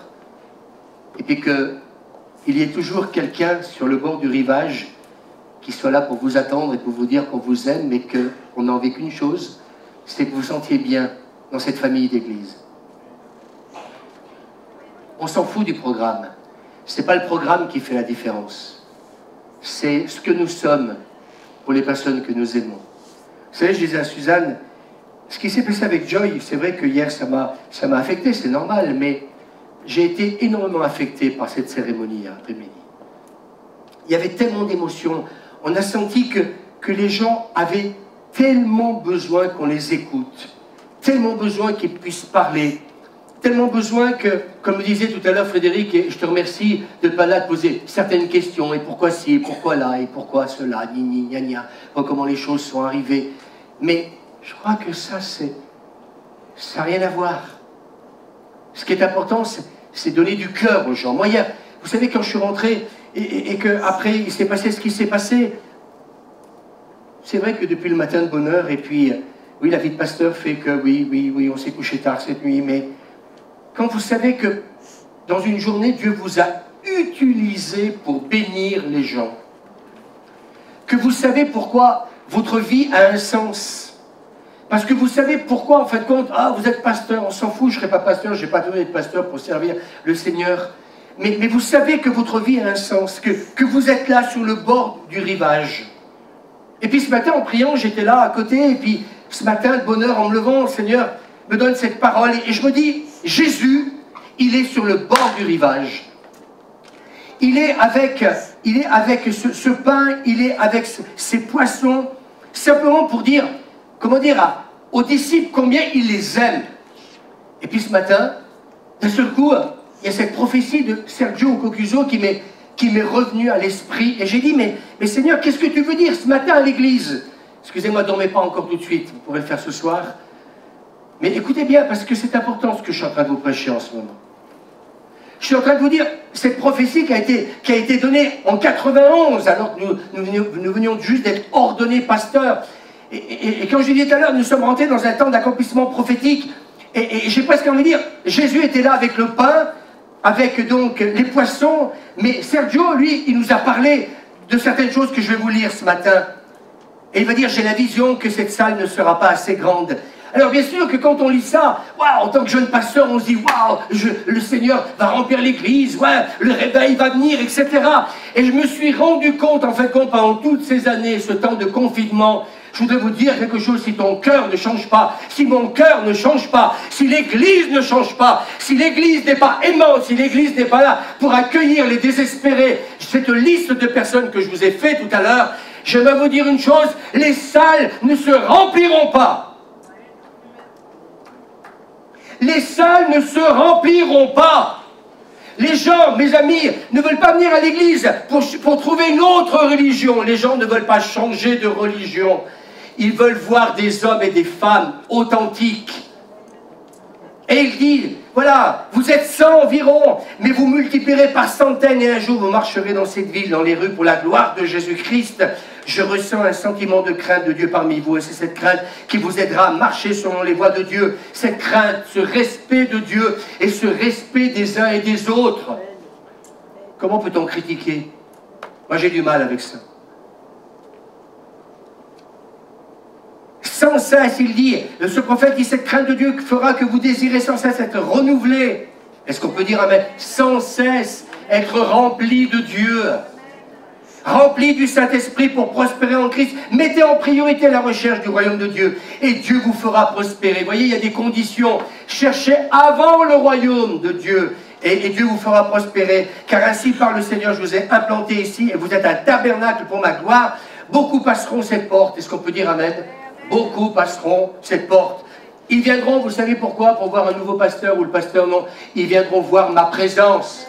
Et puis qu'il y ait toujours quelqu'un sur le bord du rivage qui soit là pour vous attendre et pour vous dire qu'on vous aime, mais qu'on n'a envie qu'une chose, c'est que vous vous sentiez bien dans cette famille d'église. On s'en fout du programme. Ce n'est pas le programme qui fait la différence. C'est ce que nous sommes pour les personnes que nous aimons. Vous savez, je disais à Suzanne, ce qui s'est passé avec Joy, c'est vrai que hier ça m'a affecté, c'est normal, mais j'ai été énormément affecté par cette cérémonie hier après-midi. Il y avait tellement d'émotions, on a senti que les gens avaient tellement besoin qu'on les écoute, tellement besoin qu'ils puissent parler, tellement besoin que, comme me disait tout à l'heure Frédéric, et je te remercie de ne pas là de poser certaines questions, et pourquoi ci, et pourquoi là, et pourquoi cela, ni, gna, gna, comment les choses sont arrivées. Mais je crois que ça n'a rien à voir. Ce qui est important, c'est donner du cœur aux gens. Moi, hier, vous savez, quand je suis rentré, et qu'après, il s'est passé ce qui s'est passé, c'est vrai que depuis le matin de bonne heure, et puis, oui, la vie de pasteur fait que, oui, on s'est couché tard cette nuit, mais quand vous savez que dans une journée, Dieu vous a utilisé pour bénir les gens, que vous savez pourquoi votre vie a un sens, parce que vous savez pourquoi, en fin de compte, ah, vous êtes pasteur, on s'en fout, je ne serai pas pasteur, je n'ai pas donné de pasteur pour servir le Seigneur, mais vous savez que votre vie a un sens, que vous êtes là sur le bord du rivage. Et puis ce matin, en priant, j'étais là à côté, et puis ce matin, de bonne heure, en me levant, le Seigneur me donne cette parole, et je me dis, Jésus, il est sur le bord du rivage. Il est avec ce pain, il est avec ces poissons, simplement pour dire, comment dire, aux disciples combien il les aime. Et puis ce matin, d'un seul coup, il y a cette prophétie de Sergio Cocuso qui m'est revenue à l'esprit. Et j'ai dit, mais Seigneur, qu'est-ce que tu veux dire ce matin à l'église? Excusez-moi, ne dormez pas encore tout de suite, vous pourrez le faire ce soir. Mais écoutez bien, parce que c'est important ce que je suis en train de vous prêcher en ce moment. Je suis en train de vous dire, cette prophétie qui a été donnée en 91, alors que nous venions juste d'être ordonnés pasteurs. Et comme je l'ai dit tout à l'heure, nous sommes rentrés dans un temps d'accomplissement prophétique. Et j'ai presque envie de dire, Jésus était là avec le pain, avec donc les poissons, mais Sergio, lui, il nous a parlé de certaines choses que je vais vous lire ce matin. Et il va dire, j'ai la vision que cette salle ne sera pas assez grande. Alors bien sûr que quand on lit ça, wow, en tant que jeune pasteur, on se dit, waouh, le Seigneur va remplir l'église, ouais, le réveil va venir, etc. Et je me suis rendu compte, en fait, pendant toutes ces années, ce temps de confinement, je voudrais vous dire quelque chose, si ton cœur ne change pas, si mon cœur ne change pas, si l'église ne change pas, si l'église n'est pas aimante, si l'église n'est pas là pour accueillir les désespérés, cette liste de personnes que je vous ai fait tout à l'heure, je vais vous dire une chose, les salles ne se rempliront pas. Les salles ne se rempliront pas. Les gens, mes amis, ne veulent pas venir à l'église pour trouver une autre religion. Les gens ne veulent pas changer de religion. Ils veulent voir des hommes et des femmes authentiques. Et il dit, voilà, vous êtes 100 environ, mais vous multiplierez par centaines et un jour vous marcherez dans cette ville, dans les rues pour la gloire de Jésus-Christ. Je ressens un sentiment de crainte de Dieu parmi vous et c'est cette crainte qui vous aidera à marcher selon les voies de Dieu. Cette crainte, ce respect de Dieu et ce respect des uns et des autres. Comment peut-on critiquer? Moi j'ai du mal avec ça. Sans cesse, il dit, ce prophète dit, cette crainte de Dieu fera que vous désirez sans cesse être renouvelé. Est-ce qu'on peut dire amen? Sans cesse être rempli de Dieu, rempli du Saint-Esprit pour prospérer en Christ. Mettez en priorité la recherche du royaume de Dieu et Dieu vous fera prospérer. Vous voyez, il y a des conditions. Cherchez avant le royaume de Dieu et Dieu vous fera prospérer. Car ainsi parle le Seigneur, je vous ai implanté ici et vous êtes un tabernacle pour ma gloire. Beaucoup passeront cette porte. Est-ce qu'on peut dire amen? Beaucoup passeront cette porte. Ils viendront, vous savez pourquoi? Pour voir un nouveau pasteur ou le pasteur non. Ils viendront voir ma présence.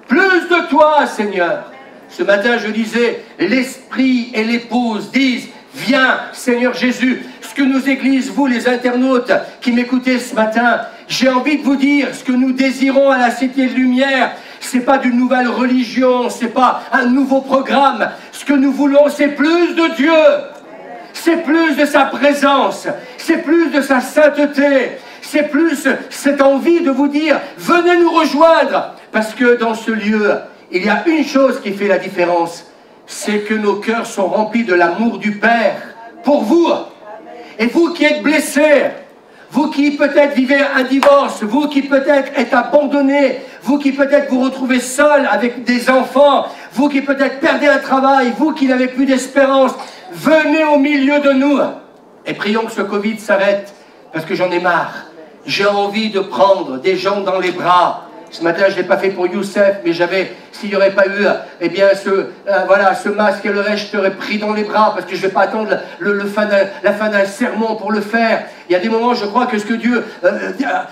Plus de toi, Seigneur. Ce matin, je disais, l'Esprit et l'épouse disent, viens, Seigneur Jésus. Ce que nos églises, vous les internautes qui m'écoutez ce matin, j'ai envie de vous dire, ce que nous désirons à la Cité de Lumière, ce n'est pas d'une nouvelle religion, ce n'est pas un nouveau programme. Ce que nous voulons, c'est plus de Dieu. C'est plus de sa présence, c'est plus de sa sainteté, c'est plus cette envie de vous dire, venez nous rejoindre. Parce que dans ce lieu, il y a une chose qui fait la différence, c'est que nos cœurs sont remplis de l'amour du Père pour vous. Et vous qui êtes blessés, vous qui peut-être vivez un divorce, vous qui peut-être êtes abandonné, vous qui peut-être vous retrouvez seul avec des enfants, vous qui peut-être perdez un travail, vous qui n'avez plus d'espérance, venez au milieu de nous. Et prions que ce Covid s'arrête, parce que j'en ai marre. J'ai envie de prendre des gens dans les bras. Ce matin, je ne l'ai pas fait pour Youssef, mais s'il n'y aurait pas eu, eh bien, ce masque et le reste, je t'aurais pris dans les bras, parce que je ne vais pas attendre la fin d'un sermon pour le faire. Il y a des moments, je crois, que ce que Dieu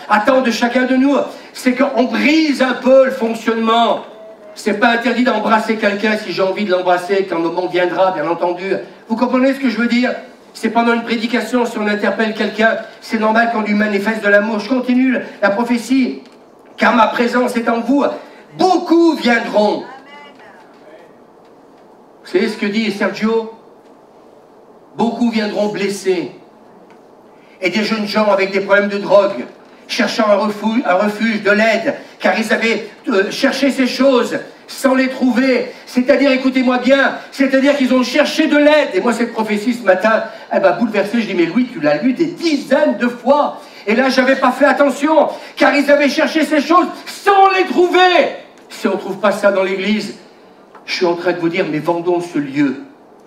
attend de chacun de nous, c'est qu'on brise un peu le fonctionnement. C'est pas interdit d'embrasser quelqu'un si j'ai envie de l'embrasser, quand le moment viendra, bien entendu. Vous comprenez ce que je veux dire? C'est pendant une prédication, si on interpelle quelqu'un, c'est normal qu'on lui manifeste de l'amour. Je continue la prophétie. Car ma présence est en vous, beaucoup viendront. Vous savez ce que dit Sergio? Beaucoup viendront blessés. Et des jeunes gens avec des problèmes de drogue, cherchant un refuge, de l'aide, car ils avaient cherché ces choses sans les trouver. C'est-à-dire, écoutez-moi bien, c'est-à-dire qu'ils ont cherché de l'aide. Et moi, cette prophétie ce matin, elle m'a bouleversé. Je dis, mais Louis, tu l'as lu des dizaines de fois. Et là, je n'avais pas fait attention, car ils avaient cherché ces choses sans les trouver. Si on ne trouve pas ça dans l'église, je suis en train de vous dire, mais vendons ce lieu.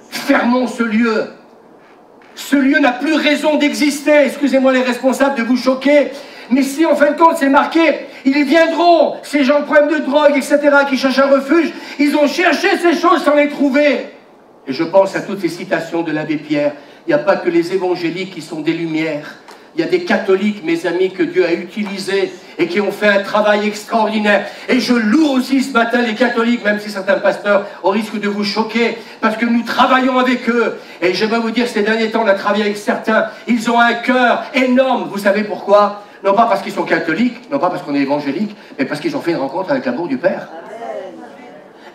Fermons ce lieu. Ce lieu n'a plus raison d'exister. Excusez-moi les responsables de vous choquer. Mais si, en fin de compte, c'est marqué, ils viendront, ces gens de problèmes de drogue, etc., qui cherchent un refuge, ils ont cherché ces choses sans les trouver. Et je pense à toutes ces citations de l'abbé Pierre. Il n'y a pas que les évangéliques qui sont des lumières. Il y a des catholiques, mes amis, que Dieu a utilisés et qui ont fait un travail extraordinaire. Et je loue aussi ce matin les catholiques, même si certains pasteurs ont risque de vous choquer, parce que nous travaillons avec eux. Et j'aimerais vous dire, ces derniers temps, on a travaillé avec certains. Ils ont un cœur énorme. Vous savez pourquoi? Non pas parce qu'ils sont catholiques, non pas parce qu'on est évangélique, mais parce qu'ils ont fait une rencontre avec l'amour du Père.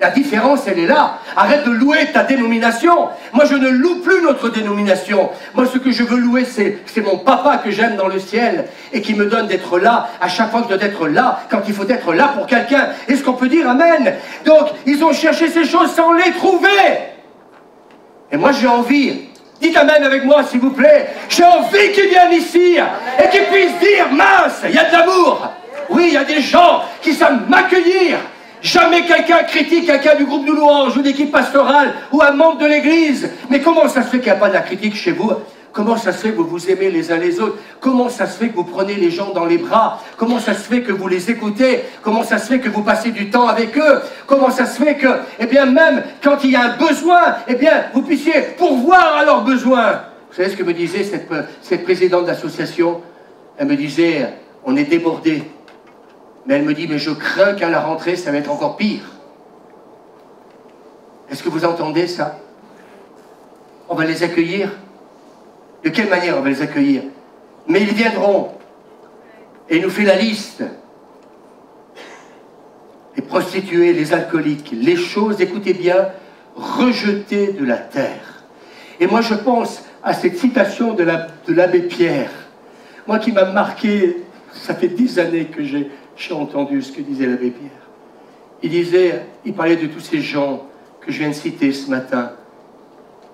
La différence, elle est là. Arrête de louer ta dénomination. Moi, je ne loue plus notre dénomination. Moi, ce que je veux louer, c'est mon papa que j'aime dans le ciel et qui me donne d'être là à chaque fois que je dois être là, quand il faut être là pour quelqu'un. Est-ce qu'on peut dire Amen? Donc, ils ont cherché ces choses sans les trouver. Et moi, j'ai envie. Dites Amen avec moi, s'il vous plaît. J'ai envie qu'ils viennent ici et qu'ils puissent dire, mince, il y a de l'amour. Oui, il y a des gens qui savent m'accueillir. Jamais quelqu'un critique quelqu'un du groupe de louange ou d'équipe pastorale ou un membre de l'église. Mais comment ça se fait qu'il n'y a pas de la critique chez vous? Comment ça se fait que vous vous aimez les uns les autres? Comment ça se fait que vous prenez les gens dans les bras? Comment ça se fait que vous les écoutez? Comment ça se fait que vous passez du temps avec eux? Comment ça se fait que, eh bien, même quand il y a un besoin, eh bien, vous puissiez pourvoir à leurs besoins? Vous savez ce que me disait cette présidente d'association? Elle me disait, on est débordés. Mais elle me dit, mais je crains qu'à la rentrée, ça va être encore pire. Est-ce que vous entendez ça? On va les accueillir. De quelle manière on va les accueillir? Mais ils viendront. Et il nous fait la liste. Les prostituées, les alcooliques, les choses, écoutez bien, rejetées de la terre. Et moi je pense à cette citation de l'abbé Pierre. Moi qui m'a marqué, ça fait 10 années que j'ai entendu ce que disait l'abbé Pierre. Il parlait de tous ces gens que je viens de citer ce matin.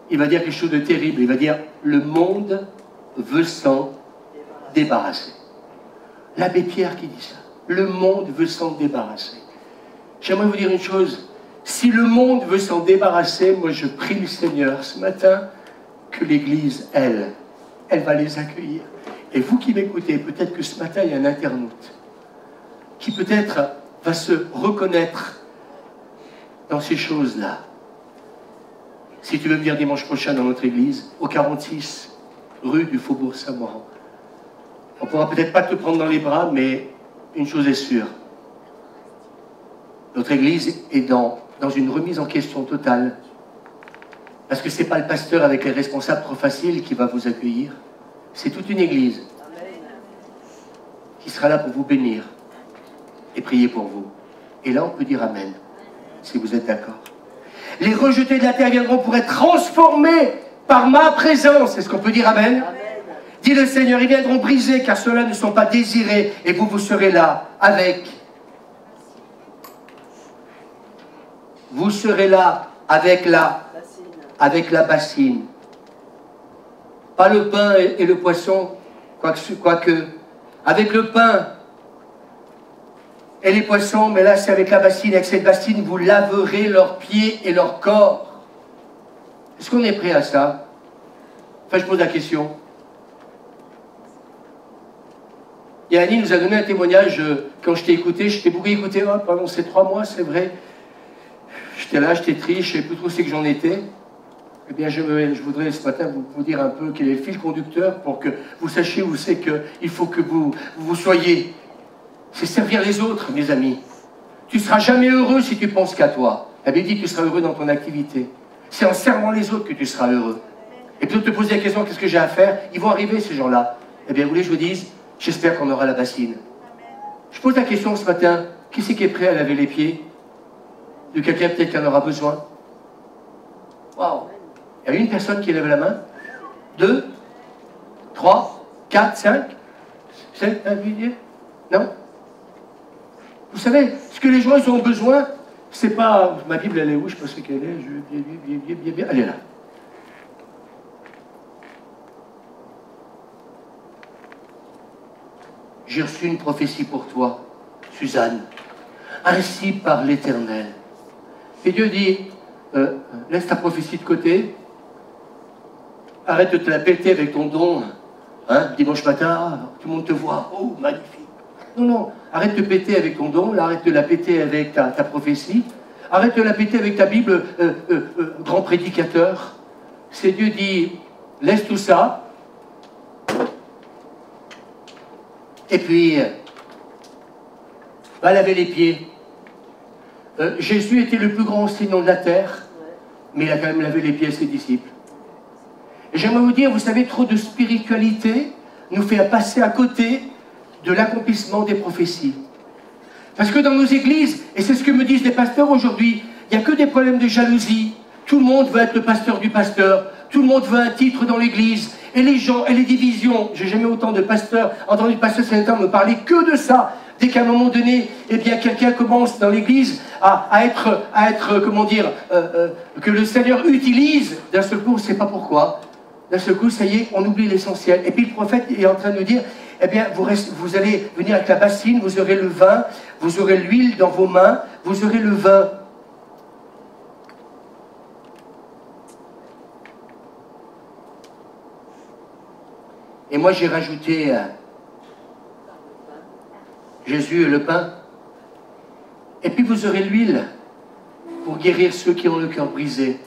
Il va dire quelque chose de terrible. Il va dire, le monde veut s'en débarrasser. L'abbé Pierre qui dit ça. Le monde veut s'en débarrasser. J'aimerais vous dire une chose. Si le monde veut s'en débarrasser, moi je prie le Seigneur ce matin que l'Église, elle va les accueillir. Et vous qui m'écoutez, peut-être que ce matin il y a un internaute qui peut-être va se reconnaître dans ces choses-là. Si tu veux venir dimanche prochain dans notre église, au 46, rue du Faubourg Saint-Maurent, on ne pourra peut-être pas te prendre dans les bras, mais une chose est sûre. Notre église est dans une remise en question totale. Parce que ce n'est pas le pasteur avec les responsables trop faciles qui va vous accueillir. C'est toute une église qui sera là pour vous bénir et prier pour vous. Et là, on peut dire Amen, si vous êtes d'accord. Les rejetés de la terre viendront pour être transformés par ma présence. Est-ce qu'on peut dire Amen? Amen. Dit le Seigneur, ils viendront briser, car ceux-là ne sont pas désirés, et vous serez là avec. Vous serez là avec la bassine. Pas le pain et le poisson, quoique. Avec le pain et les poissons, mais là c'est avec la bassine. Avec cette bassine, vous laverez leurs pieds et leur corps. Est-ce qu'on est prêt à ça? Enfin, je pose la question. Et Annie nous a donné un témoignage, quand je t'ai écouté, je t'ai beaucoup écouté, oh, pendant ces 3 mois, c'est vrai. J'étais là, j'étais triste, je ne savais plus trop ce que j'en étais. Eh bien, je voudrais ce matin vous dire un peu quel est le fil conducteur pour que vous sachiez où c'est qu'il faut que vous soyez. C'est servir les autres, mes amis. Tu ne seras jamais heureux si tu penses qu'à toi. La Bible dit que tu seras heureux dans ton activité. C'est en servant les autres que tu seras heureux. Et plutôt que de te poser la question, qu'est-ce que j'ai à faire? Ils vont arriver, ces gens-là. Eh bien, vous voulez que je vous dise, j'espère qu'on aura la bassine. Je pose la question ce matin, qui c'est qui est prêt à laver les pieds de quelqu'un peut-être qui en aura besoin? Waouh! Il y a une personne qui lève la main, 2, 3, 4, 5, 7, 8, non? Vous savez, ce que les gens ils ont besoin, c'est pas... Ma Bible, elle est où? Je ne sais pas ce qu'elle est. Bien. Elle est là. J'ai reçu une prophétie pour toi, Suzanne. Ainsi par l'Éternel. Et Dieu dit, laisse ta prophétie de côté, arrête de te la péter avec ton don, hein, dimanche matin, tout le monde te voit, oh, magnifique. Non, arrête de péter avec ton don, arrête de la péter avec ta prophétie, arrête de la péter avec ta Bible, grand prédicateur. C'est Dieu dit, laisse tout ça, et puis, va laver les pieds. Jésus était le plus grand enseignant de la terre, mais il a quand même lavé les pieds à ses disciples. Et j'aimerais vous dire, vous savez, trop de spiritualité nous fait passer à côté de l'accomplissement des prophéties. Parce que dans nos églises, et c'est ce que me disent les pasteurs aujourd'hui, il n'y a que des problèmes de jalousie. Tout le monde veut être le pasteur du pasteur. Tout le monde veut un titre dans l'église. Et les gens, et les divisions. J'ai jamais autant de pasteurs, entendu le pasteur sénateur me parler que de ça. Dès qu'à un moment donné, eh bien, quelqu'un commence dans l'église à être, comment dire, que le Seigneur utilise, d'un seul coup, on ne sait pas pourquoi. D'un seul coup, ça y est, on oublie l'essentiel. Et puis le prophète est en train de nous dire, eh bien, vous allez venir avec la bassine, vous aurez le vin, vous aurez l'huile dans vos mains, vous aurez le vin. Et moi, j'ai rajouté Jésus et le pain. Et puis, vous aurez l'huile pour guérir ceux qui ont le cœur brisé.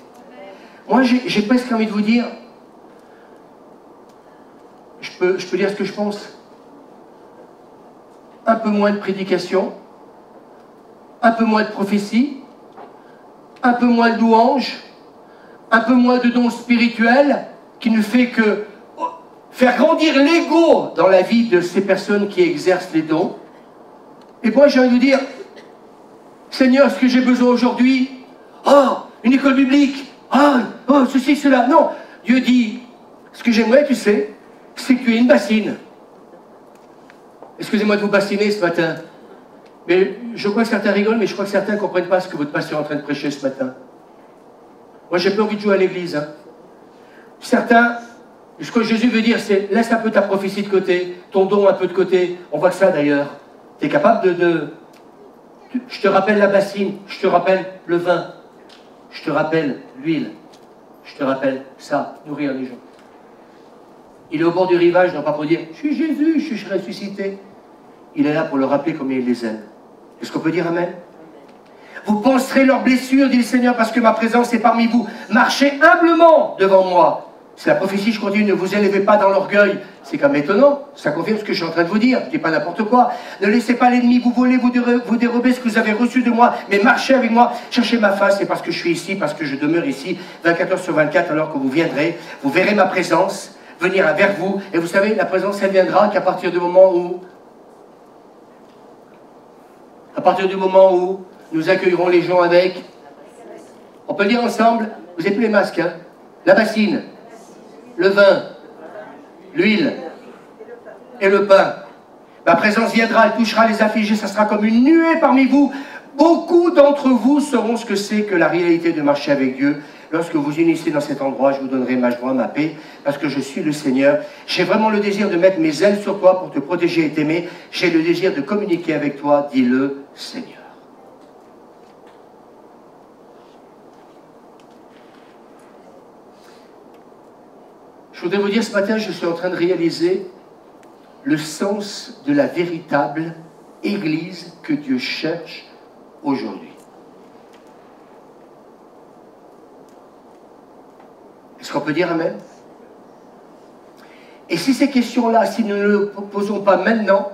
Moi, j'ai presque envie de vous dire, je peux dire ce que je pense. Un peu moins de prédication, un peu moins de prophétie, un peu moins de louanges, un peu moins de dons spirituels, qui ne fait que faire grandir l'ego dans la vie de ces personnes qui exercent les dons. Et moi, j'ai envie de vous dire, Seigneur, ce que j'ai besoin aujourd'hui, oh, une école biblique, oh, ceci, cela. Non, Dieu dit, ce que j'aimerais, tu sais, c'est que tu aies une bassine. Excusez-moi de vous bassiner ce matin. Mais je crois que certains rigolent, mais je crois que certains ne comprennent pas ce que votre pasteur est en train de prêcher ce matin. Moi, j'ai pas envie de jouer à l'église. Hein. Certains, ce que Jésus veut dire, c'est laisse un peu ta prophétie de côté, ton don un peu de côté. On voit que ça d'ailleurs. Tu es capable Je te rappelle la bassine, je te rappelle le vin, je te rappelle l'huile, je te rappelle ça, nourrir les gens. Il est au bord du rivage, non pas pour dire « Je suis Jésus, je suis ressuscité ». Il est là pour le rappeler combien il les aime. Est-ce qu'on peut dire Amen? Vous penserez leurs blessures, dit le Seigneur, parce que ma présence est parmi vous. Marchez humblement devant moi. C'est la prophétie, je continue, ne vous élevez pas dans l'orgueil. C'est quand même étonnant, ça confirme ce que je suis en train de vous dire. Je ne dis pas n'importe quoi. Ne laissez pas l'ennemi vous voler, vous dérober ce que vous avez reçu de moi, mais marchez avec moi. Cherchez ma face, c'est parce que je suis ici, parce que je demeure ici, 24 heures sur 24, alors que vous viendrez. Vous verrez ma présence venir vers vous. Et vous savez, la présence, elle viendra qu'à partir du moment où... À partir du moment où nous accueillerons les gens avec... On peut le dire ensemble, vous n'avez plus les masques, hein? La bassine, le vin, l'huile et le pain. Ma présence viendra, elle touchera les affligés, ça sera comme une nuée parmi vous. Beaucoup d'entre vous sauront ce que c'est que la réalité de marcher avec Dieu. Lorsque vous unissez dans cet endroit, je vous donnerai ma joie, ma paix, parce que je suis le Seigneur. J'ai vraiment le désir de mettre mes ailes sur toi pour te protéger et t'aimer. J'ai le désir de communiquer avec toi, dit le Seigneur. Je voudrais vous dire, ce matin, je suis en train de réaliser le sens de la véritable Église que Dieu cherche aujourd'hui. Est-ce qu'on peut dire Amen? Et si ces questions-là, si nous ne les posons pas maintenant,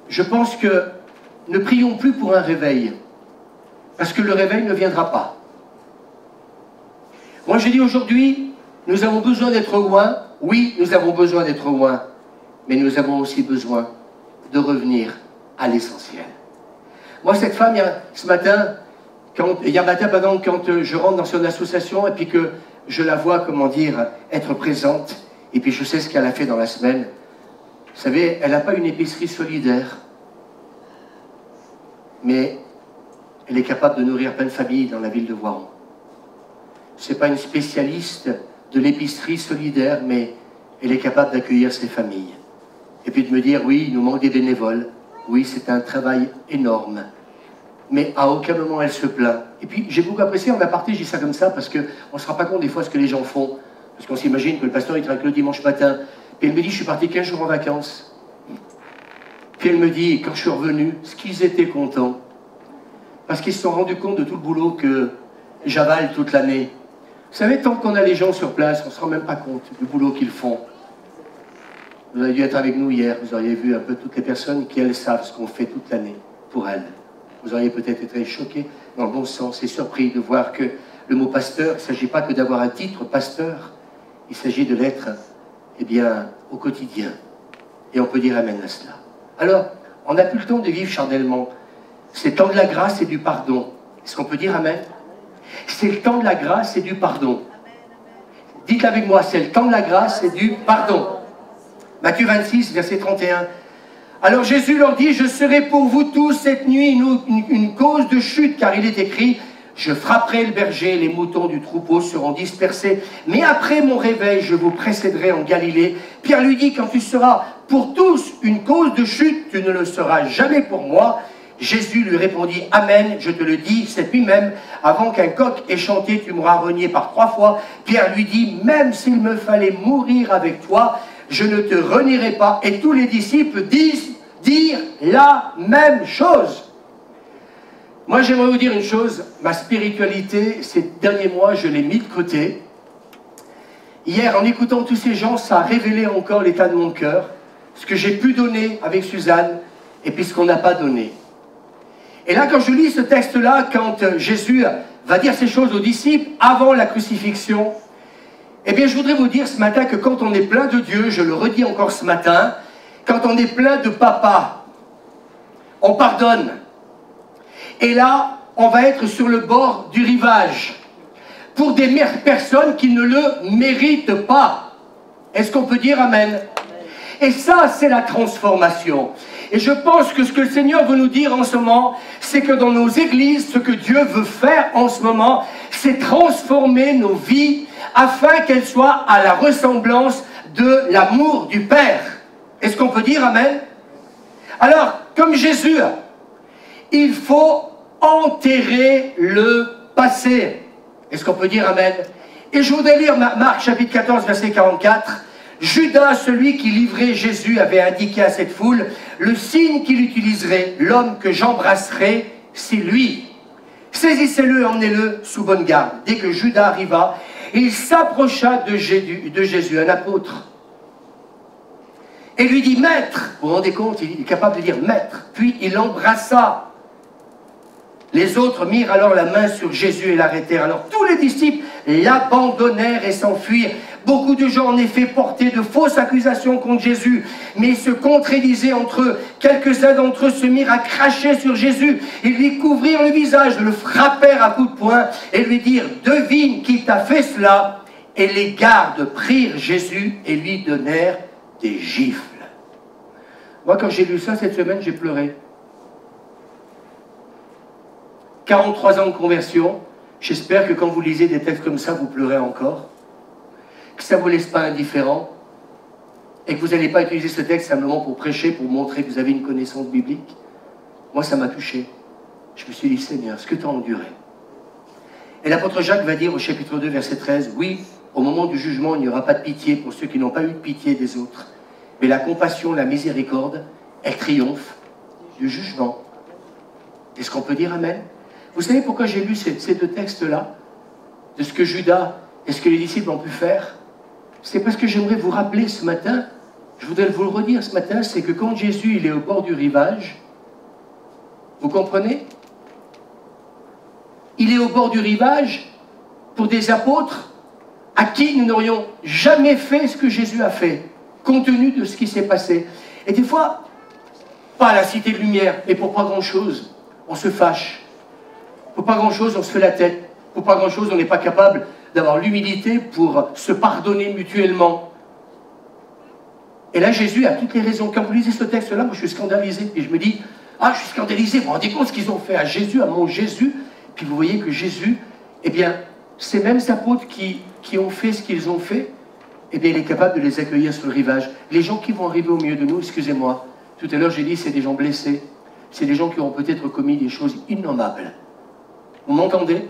je pense que ne prions plus pour un réveil, parce que le réveil ne viendra pas. Moi, je dis aujourd'hui, nous avons besoin d'être loin. Oui, nous avons besoin d'être loin, mais nous avons aussi besoin de revenir à l'essentiel. Moi, cette femme, ce matin, quand je rentre dans son association et puis que je la vois, comment dire, être présente, et puis je sais ce qu'elle a fait dans la semaine. Vous savez, elle n'a pas une épicerie solidaire, mais elle est capable de nourrir plein de familles dans la ville de Voiron. Ce n'est pas une spécialiste de l'épicerie solidaire, mais elle est capable d'accueillir ses familles. Et puis de me dire, oui, il nous manque des bénévoles. Oui, c'est un travail énorme. Mais à aucun moment elle se plaint. Et puis j'ai beaucoup apprécié en aparté, je dis ça comme ça, parce qu'on ne se rend pas compte des fois ce que les gens font. Parce qu'on s'imagine que le pasteur il travaille le dimanche matin. Puis elle me dit, je suis parti 15 jours en vacances. Puis elle me dit, quand je suis revenu, ce qu'ils étaient contents. Parce qu'ils se sont rendus compte de tout le boulot que j'avale toute l'année. Vous savez, tant qu'on a les gens sur place, on ne se rend même pas compte du boulot qu'ils font. Vous avez dû être avec nous hier, vous auriez vu un peu toutes les personnes qui, elles, savent ce qu'on fait toute l'année pour elles. Vous auriez peut-être été choqués, dans le bon sens, et surpris de voir que le mot pasteur, il ne s'agit pas que d'avoir un titre pasteur, il s'agit de l'être, eh bien, au quotidien. Et on peut dire amen à cela. Alors, on n'a plus le temps de vivre charnellement. C'est le temps de la grâce et du pardon. Est-ce qu'on peut dire amen? C'est le temps de la grâce et du pardon. Dites avec moi, c'est le temps de la grâce et du pardon. Matthieu 26, verset 31. Alors Jésus leur dit, je serai pour vous tous cette nuit une cause de chute, car il est écrit, je frapperai le berger, les moutons du troupeau seront dispersés, mais après mon réveil, je vous précéderai en Galilée. Pierre lui dit, quand tu seras pour tous une cause de chute, tu ne le seras jamais pour moi. Jésus lui répondit, amen, je te le dis, cette nuit même, avant qu'un coq ait chanté, tu m'auras renié par 3 fois. Pierre lui dit, même s'il me fallait mourir avec toi, je ne te renierai pas. Et tous les disciples dirent la même chose. Moi, j'aimerais vous dire une chose, ma spiritualité, ces derniers mois, je l'ai mis de côté. Hier, en écoutant tous ces gens, ça a révélé encore l'état de mon cœur, ce que j'ai pu donner avec Suzanne, et puis ce qu'on n'a pas donné. Et là, quand je lis ce texte-là, quand Jésus va dire ces choses aux disciples avant la crucifixion, eh bien, je voudrais vous dire ce matin que quand on est plein de Dieu, je le redis encore ce matin, quand on est plein de papa, on pardonne. Et là, on va être sur le bord du rivage pour des personnes qui ne le méritent pas. Est-ce qu'on peut dire amen? Et ça, c'est la transformation. Et je pense que ce que le Seigneur veut nous dire en ce moment, c'est que dans nos églises, ce que Dieu veut faire en ce moment, c'est transformer nos vies afin qu'elles soient à la ressemblance de l'amour du Père. Est-ce qu'on peut dire amen? Alors, comme Jésus, il faut enterrer le passé. Est-ce qu'on peut dire amen? Et je voudrais lire Marc chapitre 14, verset 44. Judas, celui qui livrait Jésus, avait indiqué à cette foule, le signe qu'il utiliserait, l'homme que j'embrasserai, c'est lui. Saisissez-le et emmenez-le sous bonne garde. Dès que Judas arriva, il s'approcha de Jésus, un apôtre, et lui dit, maître, vous vous rendez compte, il est capable de dire maître, puis il l'embrassa. Les autres mirent alors la main sur Jésus et l'arrêtèrent. Alors tous les disciples l'abandonnèrent et s'enfuirent. Beaucoup de gens en effet portaient de fausses accusations contre Jésus, mais ils se contredisaient entre eux. Quelques-uns d'entre eux se mirent à cracher sur Jésus. Ils lui couvrirent le visage, le frappèrent à coups de poing et lui dirent, devine qui t'a fait cela. Et les gardes prirent Jésus et lui donnèrent des gifles. Moi, quand j'ai lu ça cette semaine, j'ai pleuré. 43 ans de conversion, j'espère que quand vous lisez des textes comme ça, vous pleurez encore, que ça ne vous laisse pas indifférent, et que vous n'allez pas utiliser ce texte simplement pour prêcher, pour montrer que vous avez une connaissance biblique. Moi, ça m'a touché. Je me suis dit, Seigneur, ce que tu as enduré. Et l'apôtre Jacques va dire au chapitre 2, verset 13, oui, Au moment du jugement, il n'y aura pas de pitié pour ceux qui n'ont pas eu de pitié des autres. Mais la compassion, la miséricorde, elle triomphe du jugement. Est-ce qu'on peut dire amen? Vous savez pourquoi j'ai lu ces deux textes-là? De ce que Judas et ce que les disciples ont pu faire? C'est parce que j'aimerais vous rappeler ce matin, je voudrais vous le redire ce matin, c'est que quand Jésus il est au bord du rivage, vous comprenez? Il est au bord du rivage pour des apôtres à qui nous n'aurions jamais fait ce que Jésus a fait, compte tenu de ce qui s'est passé. Et des fois, pas à la Cité de Lumière, mais pour pas grand-chose, on se fâche. Pour pas grand-chose, on se fait la tête. Pour pas grand-chose, on n'est pas capable d'avoir l'humilité pour se pardonner mutuellement. Et là, Jésus a toutes les raisons. Quand vous lisez ce texte-là, moi je suis scandalisé. Et je me dis, ah, je suis scandalisé, vous vous rendez compte ce qu'ils ont fait à Jésus, à mon Jésus. Puis vous voyez que Jésus, eh bien, ces mêmes apôtres qui ont fait ce qu'ils ont fait, eh bien, il est capable de les accueillir sur le rivage. Les gens qui vont arriver au milieu de nous, excusez-moi, tout à l'heure j'ai dit, c'est des gens blessés. C'est des gens qui auront peut-être commis des choses innommables. Vous m'entendez?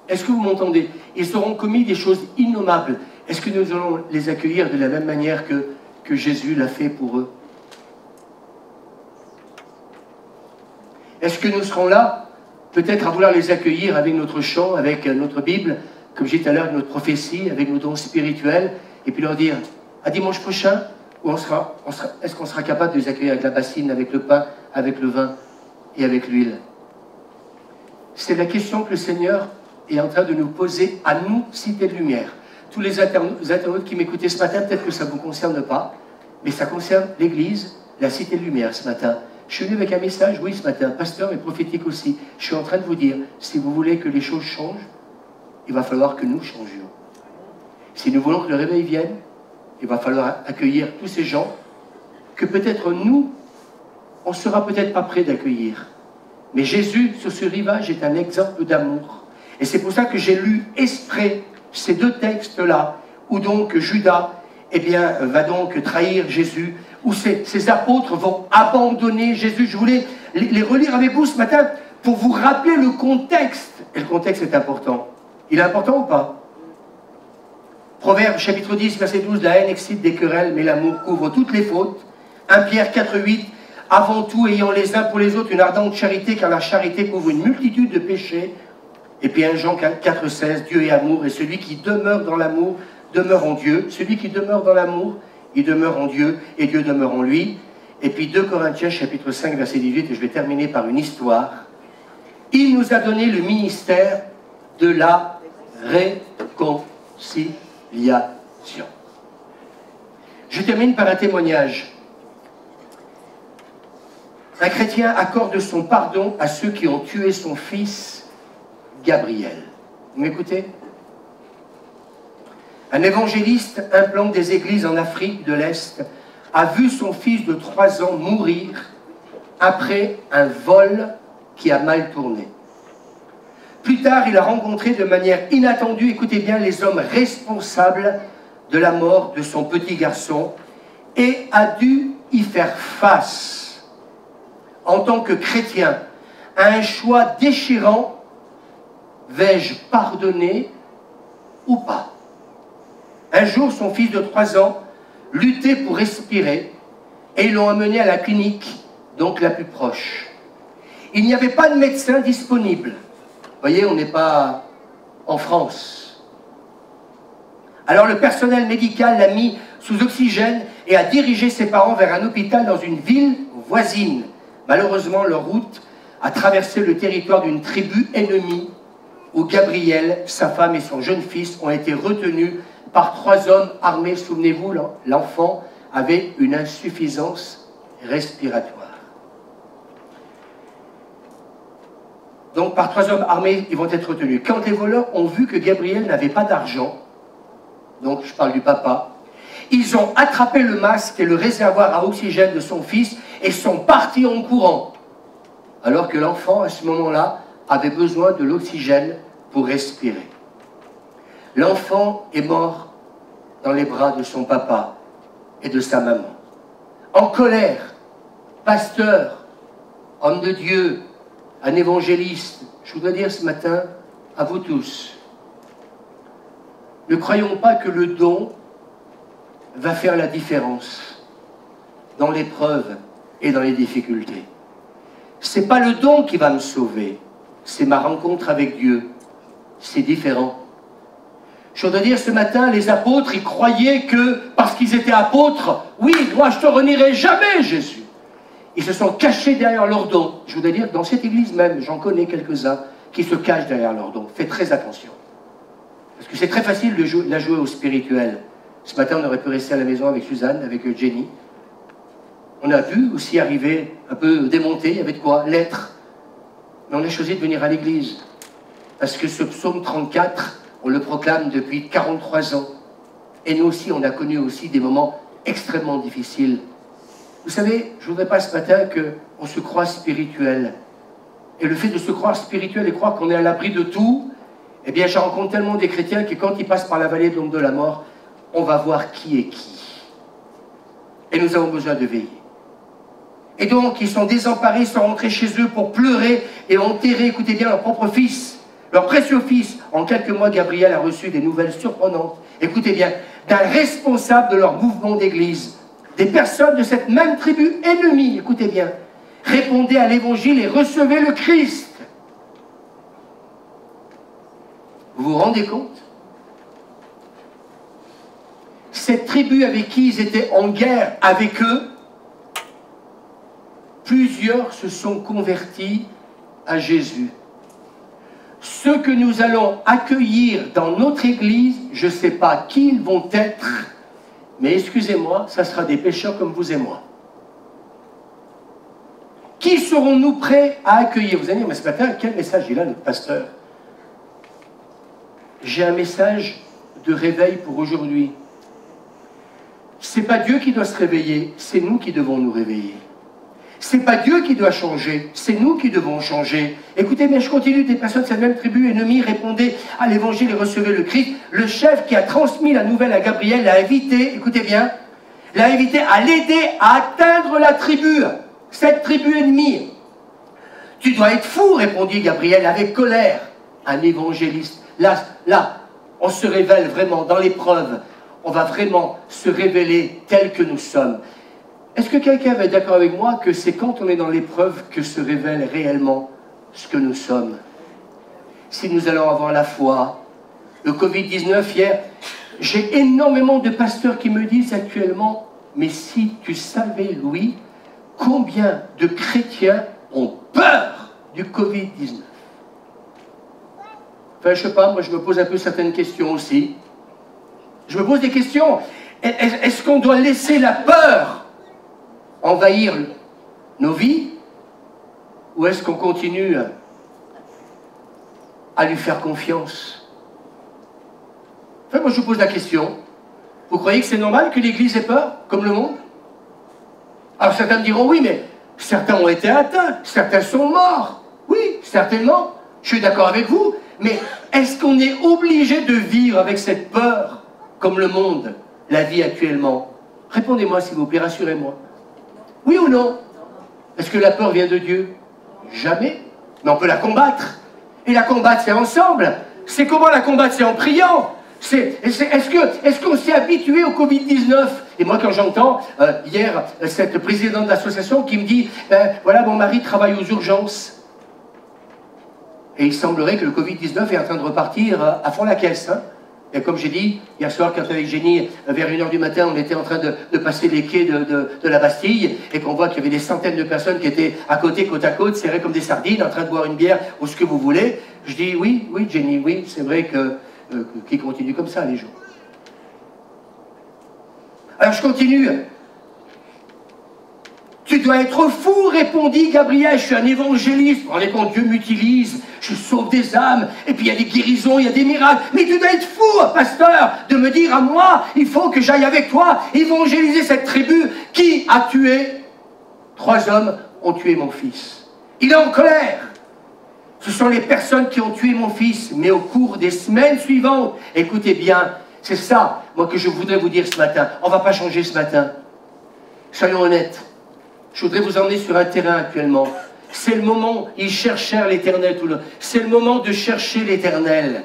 Est-ce que vous m'entendez? Ils auront commis des choses innommables. Est-ce que nous allons les accueillir de la même manière que Jésus l'a fait pour eux? Est-ce que nous serons là, peut-être à vouloir les accueillir avec notre chant, avec notre Bible, comme j'ai dit tout à l'heure, avec notre prophétie, avec nos dons spirituels, et puis leur dire, à dimanche prochain, ou est-ce qu'on sera capable de les accueillir avec la bassine, avec le pain, avec le vin et avec l'huile? C'est la question que le Seigneur est en train de nous poser à nous, Cité de Lumière. Tous les internautes qui m'écoutaient ce matin, peut-être que ça ne vous concerne pas, mais ça concerne l'Église, la Cité de Lumière ce matin. Je suis venu avec un message, oui, ce matin, pasteur, mais prophétique aussi. Je suis en train de vous dire, si vous voulez que les choses changent, il va falloir que nous changions. Si nous voulons que le réveil vienne, il va falloir accueillir tous ces gens que peut-être nous, on ne sera peut-être pas prêt d'accueillir. Mais Jésus, sur ce rivage, est un exemple d'amour. Et c'est pour ça que j'ai lu exprès ces deux textes-là, où donc Judas, eh bien, va donc trahir Jésus, où ces apôtres vont abandonner Jésus. Je voulais les relire avec vous ce matin pour vous rappeler le contexte. Et le contexte est important. Il est important ou pas? Proverbe chapitre 10, verset 12, la haine excite des querelles, mais l'amour couvre toutes les fautes. 1 Pierre 4, 8, avant tout ayant les uns pour les autres une ardente charité, car la charité couvre une multitude de péchés. Et puis 1 Jean 4, 16, Dieu est amour, et celui qui demeure dans l'amour demeure en Dieu. Celui qui demeure dans l'amour, il demeure en Dieu, et Dieu demeure en lui. Et puis 2 Corinthiens chapitre 5, verset 18, et je vais terminer par une histoire. Il nous a donné le ministère de la réconciliation. Je termine par un témoignage. Un chrétien accorde son pardon à ceux qui ont tué son fils Gabriel. Vous m'écoutez? Un évangéliste implantant des églises en Afrique de l'Est a vu son fils de 3 ans mourir après un vol qui a mal tourné. Plus tard, il a rencontré de manière inattendue, écoutez bien, les hommes responsables de la mort de son petit garçon et a dû y faire face, en tant que chrétien, à un choix déchirant. Vais-je pardonner ou pas? Un jour, son fils de 3 ans luttait pour respirer et ils l'ont amené à la clinique, donc la plus proche. Il n'y avait pas de médecin disponible. Vous voyez, on n'est pas en France. Alors le personnel médical l'a mis sous oxygène et a dirigé ses parents vers un hôpital dans une ville voisine. Malheureusement, leur route a traversé le territoire d'une tribu ennemie où Gabriel, sa femme et son jeune fils ont été retenus par 3 hommes armés. Souvenez-vous, l'enfant avait une insuffisance respiratoire. Donc, par 3 hommes armés, ils vont être retenus. Quand les voleurs ont vu que Gabriel n'avait pas d'argent, donc je parle du papa, ils ont attrapé le masque et le réservoir à oxygène de son fils et sont partis en courant. Alors que l'enfant, à ce moment-là, avait besoin de l'oxygène pour respirer. L'enfant est mort dans les bras de son papa et de sa maman. En colère, pasteur, homme de Dieu, un évangéliste, je voudrais dire ce matin à vous tous, ne croyons pas que le don va faire la différence dans l'épreuve et dans les difficultés. Ce n'est pas le don qui va me sauver, c'est ma rencontre avec Dieu. C'est différent. Je voudrais dire ce matin, les apôtres, ils croyaient que, parce qu'ils étaient apôtres, oui, moi je te renierai jamais, Jésus. Ils se sont cachés derrière leur don. Je voudrais dire, dans cette église même, j'en connais quelques-uns qui se cachent derrière leur don. Faites très attention. Parce que c'est très facile de la jouer au spirituel. Ce matin, on aurait pu rester à la maison avec Suzanne, avec Jenny. On a vu aussi arriver un peu démonté, il y avait de quoi, l'être. Mais on a choisi de venir à l'église. Parce que ce psaume 34, on le proclame depuis 43 ans. Et nous aussi, on a connu aussi des moments extrêmement difficiles. Vous savez, je ne voudrais pas ce matin qu'on se croit spirituel. Et le fait de se croire spirituel et croire qu'on est à l'abri de tout, eh bien, je rencontre tellement des chrétiens que quand ils passent par la vallée de l'ombre de la mort, on va voir qui est qui. Et nous avons besoin de veiller. Et donc, ils sont désemparés, ils sont rentrés chez eux pour pleurer et enterrer, écoutez bien, leur propre fils, leur précieux fils. En quelques mois, Gabriel a reçu des nouvelles surprenantes, écoutez bien, d'un responsable de leur mouvement d'église. Des personnes de cette même tribu ennemie, écoutez bien, répondaient à l'évangile et recevaient le Christ. Vous vous rendez compte? Cette tribu avec qui ils étaient en guerre avec eux, plusieurs se sont convertis à Jésus. Ceux que nous allons accueillir dans notre église, je ne sais pas qui ils vont être, mais excusez-moi, ça sera des pécheurs comme vous et moi. Qui serons-nous prêts à accueillir? Vous allez dire, mais ce matin, quel message il a, notre pasteur? J'ai un message de réveil pour aujourd'hui. Ce n'est pas Dieu qui doit se réveiller, c'est nous qui devons nous réveiller. Ce n'est pas Dieu qui doit changer, c'est nous qui devons changer. Écoutez, mais je continue, des personnes de cette même tribu ennemie répondaient à l'évangile et recevaient le Christ. Le chef qui a transmis la nouvelle à Gabriel l'a invité, écoutez bien, l'a invité à l'aider à atteindre la tribu, cette tribu ennemie. Tu dois être fou, répondit Gabriel avec colère. Un évangéliste. Là, on se révèle vraiment dans l'épreuve. On va vraiment se révéler tel que nous sommes. Est-ce que quelqu'un va être d'accord avec moi que c'est quand on est dans l'épreuve que se révèle réellement ce que nous sommes? Si nous allons avoir la foi, le Covid-19 hier, j'ai énormément de pasteurs qui me disent actuellement, mais si tu savais, Louis, combien de chrétiens ont peur du Covid-19? Enfin, je ne sais pas, moi je me pose un peu certaines questions aussi. Je me pose des questions. Est-ce qu'on doit laisser la peur envahir nos vies? Ou est-ce qu'on continue à lui faire confiance? Enfin, moi je vous pose la question. Vous croyez que c'est normal que l'Église ait peur, comme le monde? Alors certains me diront, oui, mais certains ont été atteints, certains sont morts. Oui, certainement, je suis d'accord avec vous. Mais est-ce qu'on est obligé de vivre avec cette peur, comme le monde la vit actuellement? Répondez-moi s'il vous plaît, rassurez-moi. Oui ou non? Est-ce que la peur vient de Dieu? Jamais. Mais on peut la combattre. Et la combattre, c'est ensemble. C'est comment la combattre? C'est en priant. Est-ce qu'on s'est habitué au Covid-19? Et moi, quand j'entends, hier, cette présidente de l'association qui me dit, voilà, mon mari travaille aux urgences. Et il semblerait que le Covid-19 est en train de repartir à fond la caisse. Hein. Et comme j'ai dit, hier soir, quand avec Jenny, vers 1h du matin, on était en train de passer les quais de la Bastille, et qu'on voit qu'il y avait des centaines de personnes qui étaient à côté, côte à côte, serrées comme des sardines, en train de boire une bière, ou ce que vous voulez. Je dis, oui, Jenny, oui, c'est vrai qu'ils continuent comme ça, les gens. Alors je continue. Tu dois être fou, répondit Gabriel, je suis un évangéliste. Vous vous rendez compte, Dieu m'utilise, je sauve des âmes, et puis il y a des guérisons, il y a des miracles. Mais tu dois être fou, pasteur, de me dire à moi, il faut que j'aille avec toi évangéliser cette tribu qui a tué. 3 hommes ont tué mon fils. Il est en colère. Ce sont les personnes qui ont tué mon fils, mais au cours des semaines suivantes, écoutez bien, c'est ça, moi, que je voudrais vous dire ce matin. On ne va pas changer ce matin. Soyons honnêtes. Je voudrais vous emmener sur un terrain actuellement. C'est le moment, ils cherchèrent l'Éternel. C'est le moment de chercher l'Éternel.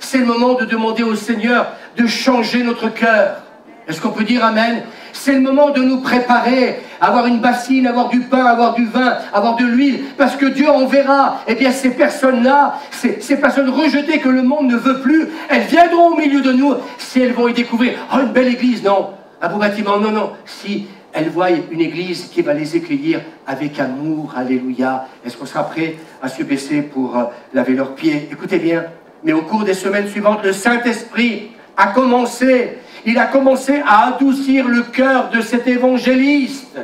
c'est le moment de demander au Seigneur de changer notre cœur. Est-ce qu'on peut dire amen? C'est le moment de nous préparer, avoir une bassine, avoir du pain, avoir du vin, avoir de l'huile, parce que Dieu enverra, eh bien, ces personnes-là, ces personnes rejetées que le monde ne veut plus, elles viendront au milieu de nous, si elles vont y découvrir, oh, une belle église, non, un beau bâtiment, non, non, si elles voient une église qui va les accueillir avec amour, alléluia, est-ce qu'on sera prêt à se baisser pour laver leurs pieds? Écoutez bien, mais au cours des semaines suivantes, le Saint-Esprit a commencé. Il a commencé à adoucir le cœur de cet évangéliste.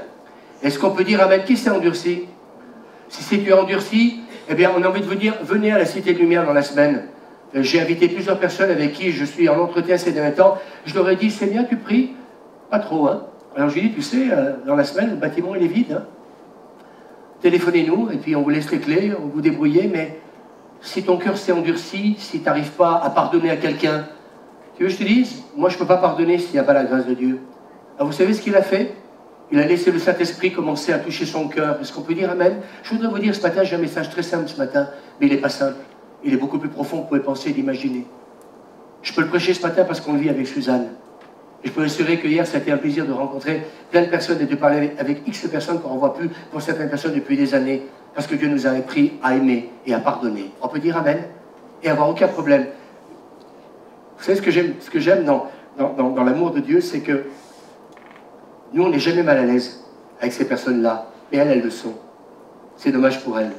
Est-ce qu'on peut dire amen? Qui s'est endurci? Si tu es endurci, eh bien, on a envie de vous dire, venez à la Cité de Lumière dans la semaine. J'ai invité plusieurs personnes avec qui je suis en entretien ces derniers temps. Je leur ai dit, c'est bien, tu pries? Pas trop, hein? Alors je lui ai dit, tu sais, dans la semaine, le bâtiment, il est vide. Hein? Téléphonez-nous, et puis on vous laisse les clés, on vous débrouillez, mais si ton cœur s'est endurci, si tu n'arrives pas à pardonner à quelqu'un, tu veux que je te dise, moi je ne peux pas pardonner s'il n'y a pas la grâce de Dieu. Alors vous savez ce qu'il a fait? Il a laissé le Saint-Esprit commencer à toucher son cœur. Est-ce qu'on peut dire amen? Je voudrais vous dire ce matin, j'ai un message très simple ce matin, mais il n'est pas simple. Il est beaucoup plus profond que vous pouvez penser et d'imaginer. Je peux le prêcher ce matin parce qu'on le vit avec Suzanne. Et je peux assurer que hier, ça a été un plaisir de rencontrer plein de personnes et de parler avec X personnes qu'on ne voit plus pour certaines personnes depuis des années, parce que Dieu nous a appris à aimer et à pardonner. On peut dire amen et avoir aucun problème. Vous savez ce que j'aime dans l'amour de Dieu, c'est que nous, on n'est jamais mal à l'aise avec ces personnes-là, mais elles le sont. C'est dommage pour elles.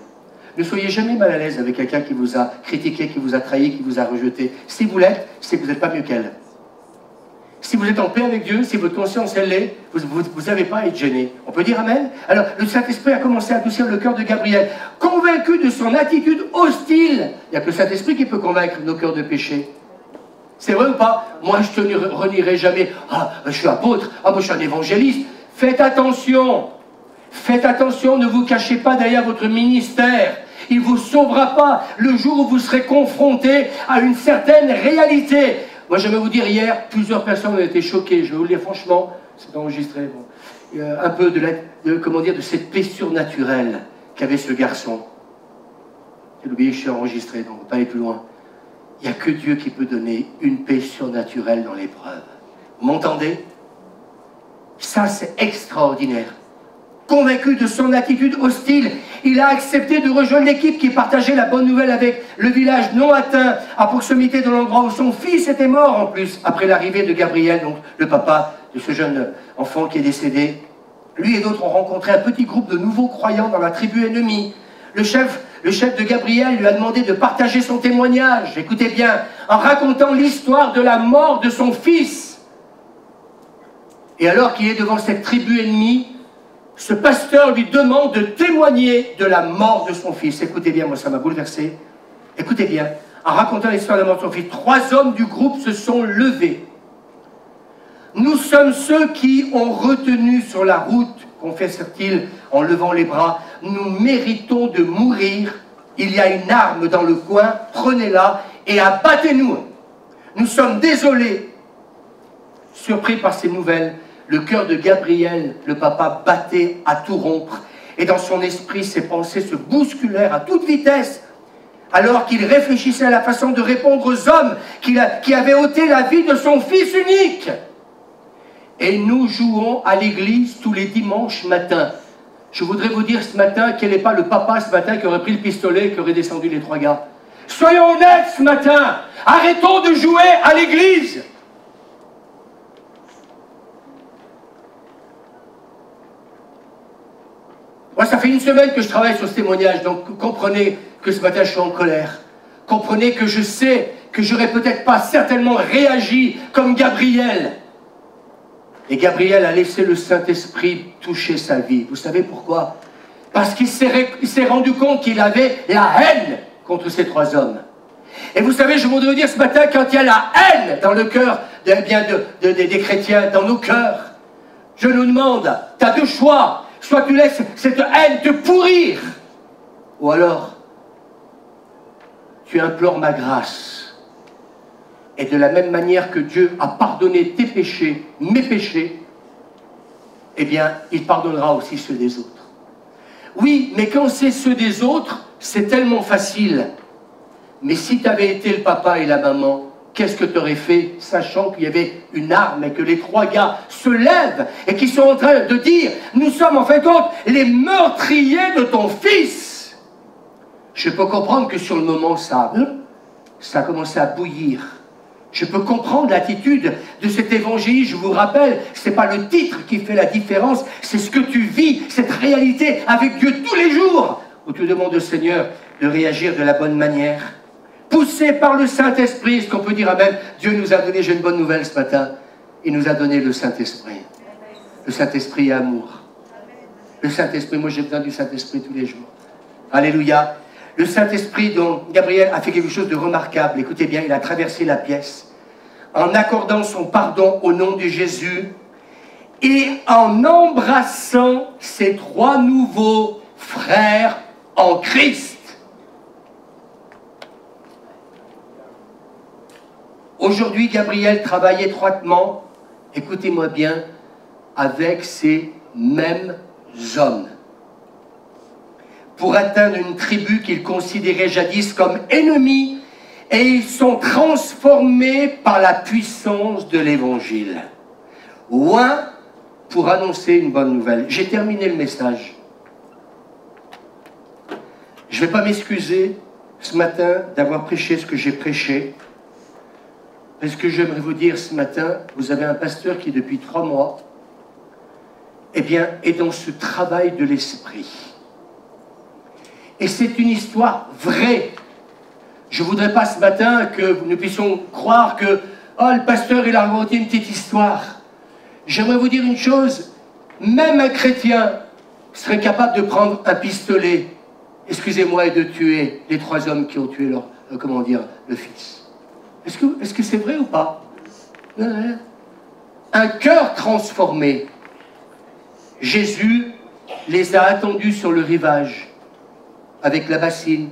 Ne soyez jamais mal à l'aise avec quelqu'un qui vous a critiqué, qui vous a trahi, qui vous a rejeté. Si vous l'êtes, c'est que vous n'êtes pas mieux qu'elle. Si vous êtes en paix avec Dieu, si votre conscience elle l'est, vous n'avez pas à être gêné. On peut dire amen? Alors, le Saint-Esprit a commencé à adoucir le cœur de Gabriel. Convaincu de son attitude hostile, il n'y a que le Saint-Esprit qui peut convaincre nos cœurs de péché. C'est vrai ou pas? Moi, je ne te renierai jamais. Ah, je suis apôtre. Ah, moi, je suis un évangéliste. Faites attention. Faites attention, ne vous cachez pas derrière votre ministère. Il ne vous sauvera pas le jour où vous serez confronté à une certaine réalité. Moi, j'aimerais vous dire, hier, plusieurs personnes ont été choquées. Je vais vous le dire franchement, c'est enregistré. Bon. Un peu de cette paix surnaturelle qu'avait ce garçon. J'ai oublié que je suis enregistré, donc on ne peut pas aller plus loin. Il n'y a que Dieu qui peut donner une paix surnaturelle dans l'épreuve. Vous m'entendez? Ça, c'est extraordinaire. Convaincu de son attitude hostile, il a accepté de rejoindre l'équipe qui partageait la bonne nouvelle avec le village non atteint, à proximité de l'endroit où son fils était mort en plus, après l'arrivée de Gabriel, donc le papa de ce jeune enfant qui est décédé. Lui et d'autres ont rencontré un petit groupe de nouveaux croyants dans la tribu ennemie. Le chef de Gabriel lui a demandé de partager son témoignage, écoutez bien, en racontant l'histoire de la mort de son fils. Et alors qu'il est devant cette tribu ennemie, ce pasteur lui demande de témoigner de la mort de son fils. Écoutez bien, moi ça m'a bouleversé. Écoutez bien, en racontant l'histoire de la mort de son fils, 3 hommes du groupe se sont levés. Nous sommes ceux qui ont retenu sur la route, confessèrent-ils en levant les bras, nous méritons de mourir. Il y a une arme dans le coin, prenez-la et abattez-nous. Nous sommes désolés. Surpris par ces nouvelles, le cœur de Gabriel, le papa, battait à tout rompre. Et dans son esprit, ses pensées se bousculèrent à toute vitesse, alors qu'il réfléchissait à la façon de répondre aux hommes qui avaient ôté la vie de son fils unique. Et nous jouons à l'église tous les dimanches matins. Je voudrais vous dire ce matin quel n'est pas le papa ce matin qui aurait pris le pistolet et qui aurait descendu les 3 gars. Soyons honnêtes ce matin. Arrêtons de jouer à l'église. Moi, ça fait une semaine que je travaille sur ce témoignage, donc comprenez que ce matin je suis en colère. Comprenez que je sais que j'aurais peut-être pas certainement réagi comme Gabriel. Et Gabriel a laissé le Saint-Esprit toucher sa vie. Vous savez pourquoi? Parce qu'il s'est rendu compte qu'il avait la haine contre ces 3 hommes. Et vous savez, je voudrais vous dire ce matin, quand il y a la haine dans le cœur des chrétiens, dans nos cœurs, je nous demande, tu as 2 choix. Soit tu laisses cette haine te pourrir, ou alors tu implores ma grâce. Et de la même manière que Dieu a pardonné tes péchés, mes péchés, eh bien, il pardonnera aussi ceux des autres. Oui, mais quand c'est ceux des autres, c'est tellement facile. Mais si tu avais été le papa et la maman, qu'est-ce que tu aurais fait, sachant qu'il y avait une arme et que les trois gars se lèvent et qui sont en train de dire « Nous sommes en fin de compte les meurtriers de ton fils !» Je peux comprendre que sur le moment, ça a commencé à bouillir. Je peux comprendre l'attitude de cet évangile. Je vous rappelle, ce n'est pas le titre qui fait la différence, c'est ce que tu vis, cette réalité avec Dieu tous les jours, où tu demandes au Seigneur de réagir de la bonne manière. Poussé par le Saint-Esprit, est-ce qu'on peut dire amen? Dieu nous a donné, j'ai une bonne nouvelle ce matin, il nous a donné le Saint-Esprit. Le Saint-Esprit est amour. Le Saint-Esprit, moi j'ai besoin du Saint-Esprit tous les jours. Alléluia. Le Saint-Esprit dont Gabriel a fait quelque chose de remarquable. Écoutez bien, il a traversé la pièce en accordant son pardon au nom de Jésus et en embrassant ses trois nouveaux frères en Christ. Aujourd'hui, Gabriel travaille étroitement, écoutez-moi bien, avec ces mêmes hommes pour atteindre une tribu qu'il considérait jadis comme ennemie, et ils sont transformés par la puissance de l'Évangile. Ouin pour annoncer une bonne nouvelle. J'ai terminé le message. Je ne vais pas m'excuser ce matin d'avoir prêché ce que j'ai prêché, parce que j'aimerais vous dire ce matin, vous avez un pasteur qui depuis 3 mois, eh bien, est dans ce travail de l'esprit. Et c'est une histoire vraie. Je ne voudrais pas ce matin que nous puissions croire que oh, le pasteur, il a raconté une petite histoire. J'aimerais vous dire une chose, même un chrétien serait capable de prendre un pistolet, excusez-moi, et de tuer les 3 hommes qui ont tué leur, le fils. Est-ce que c'est vrai ou pas? Un cœur transformé. Jésus les a attendus sur le rivage, avec la bassine,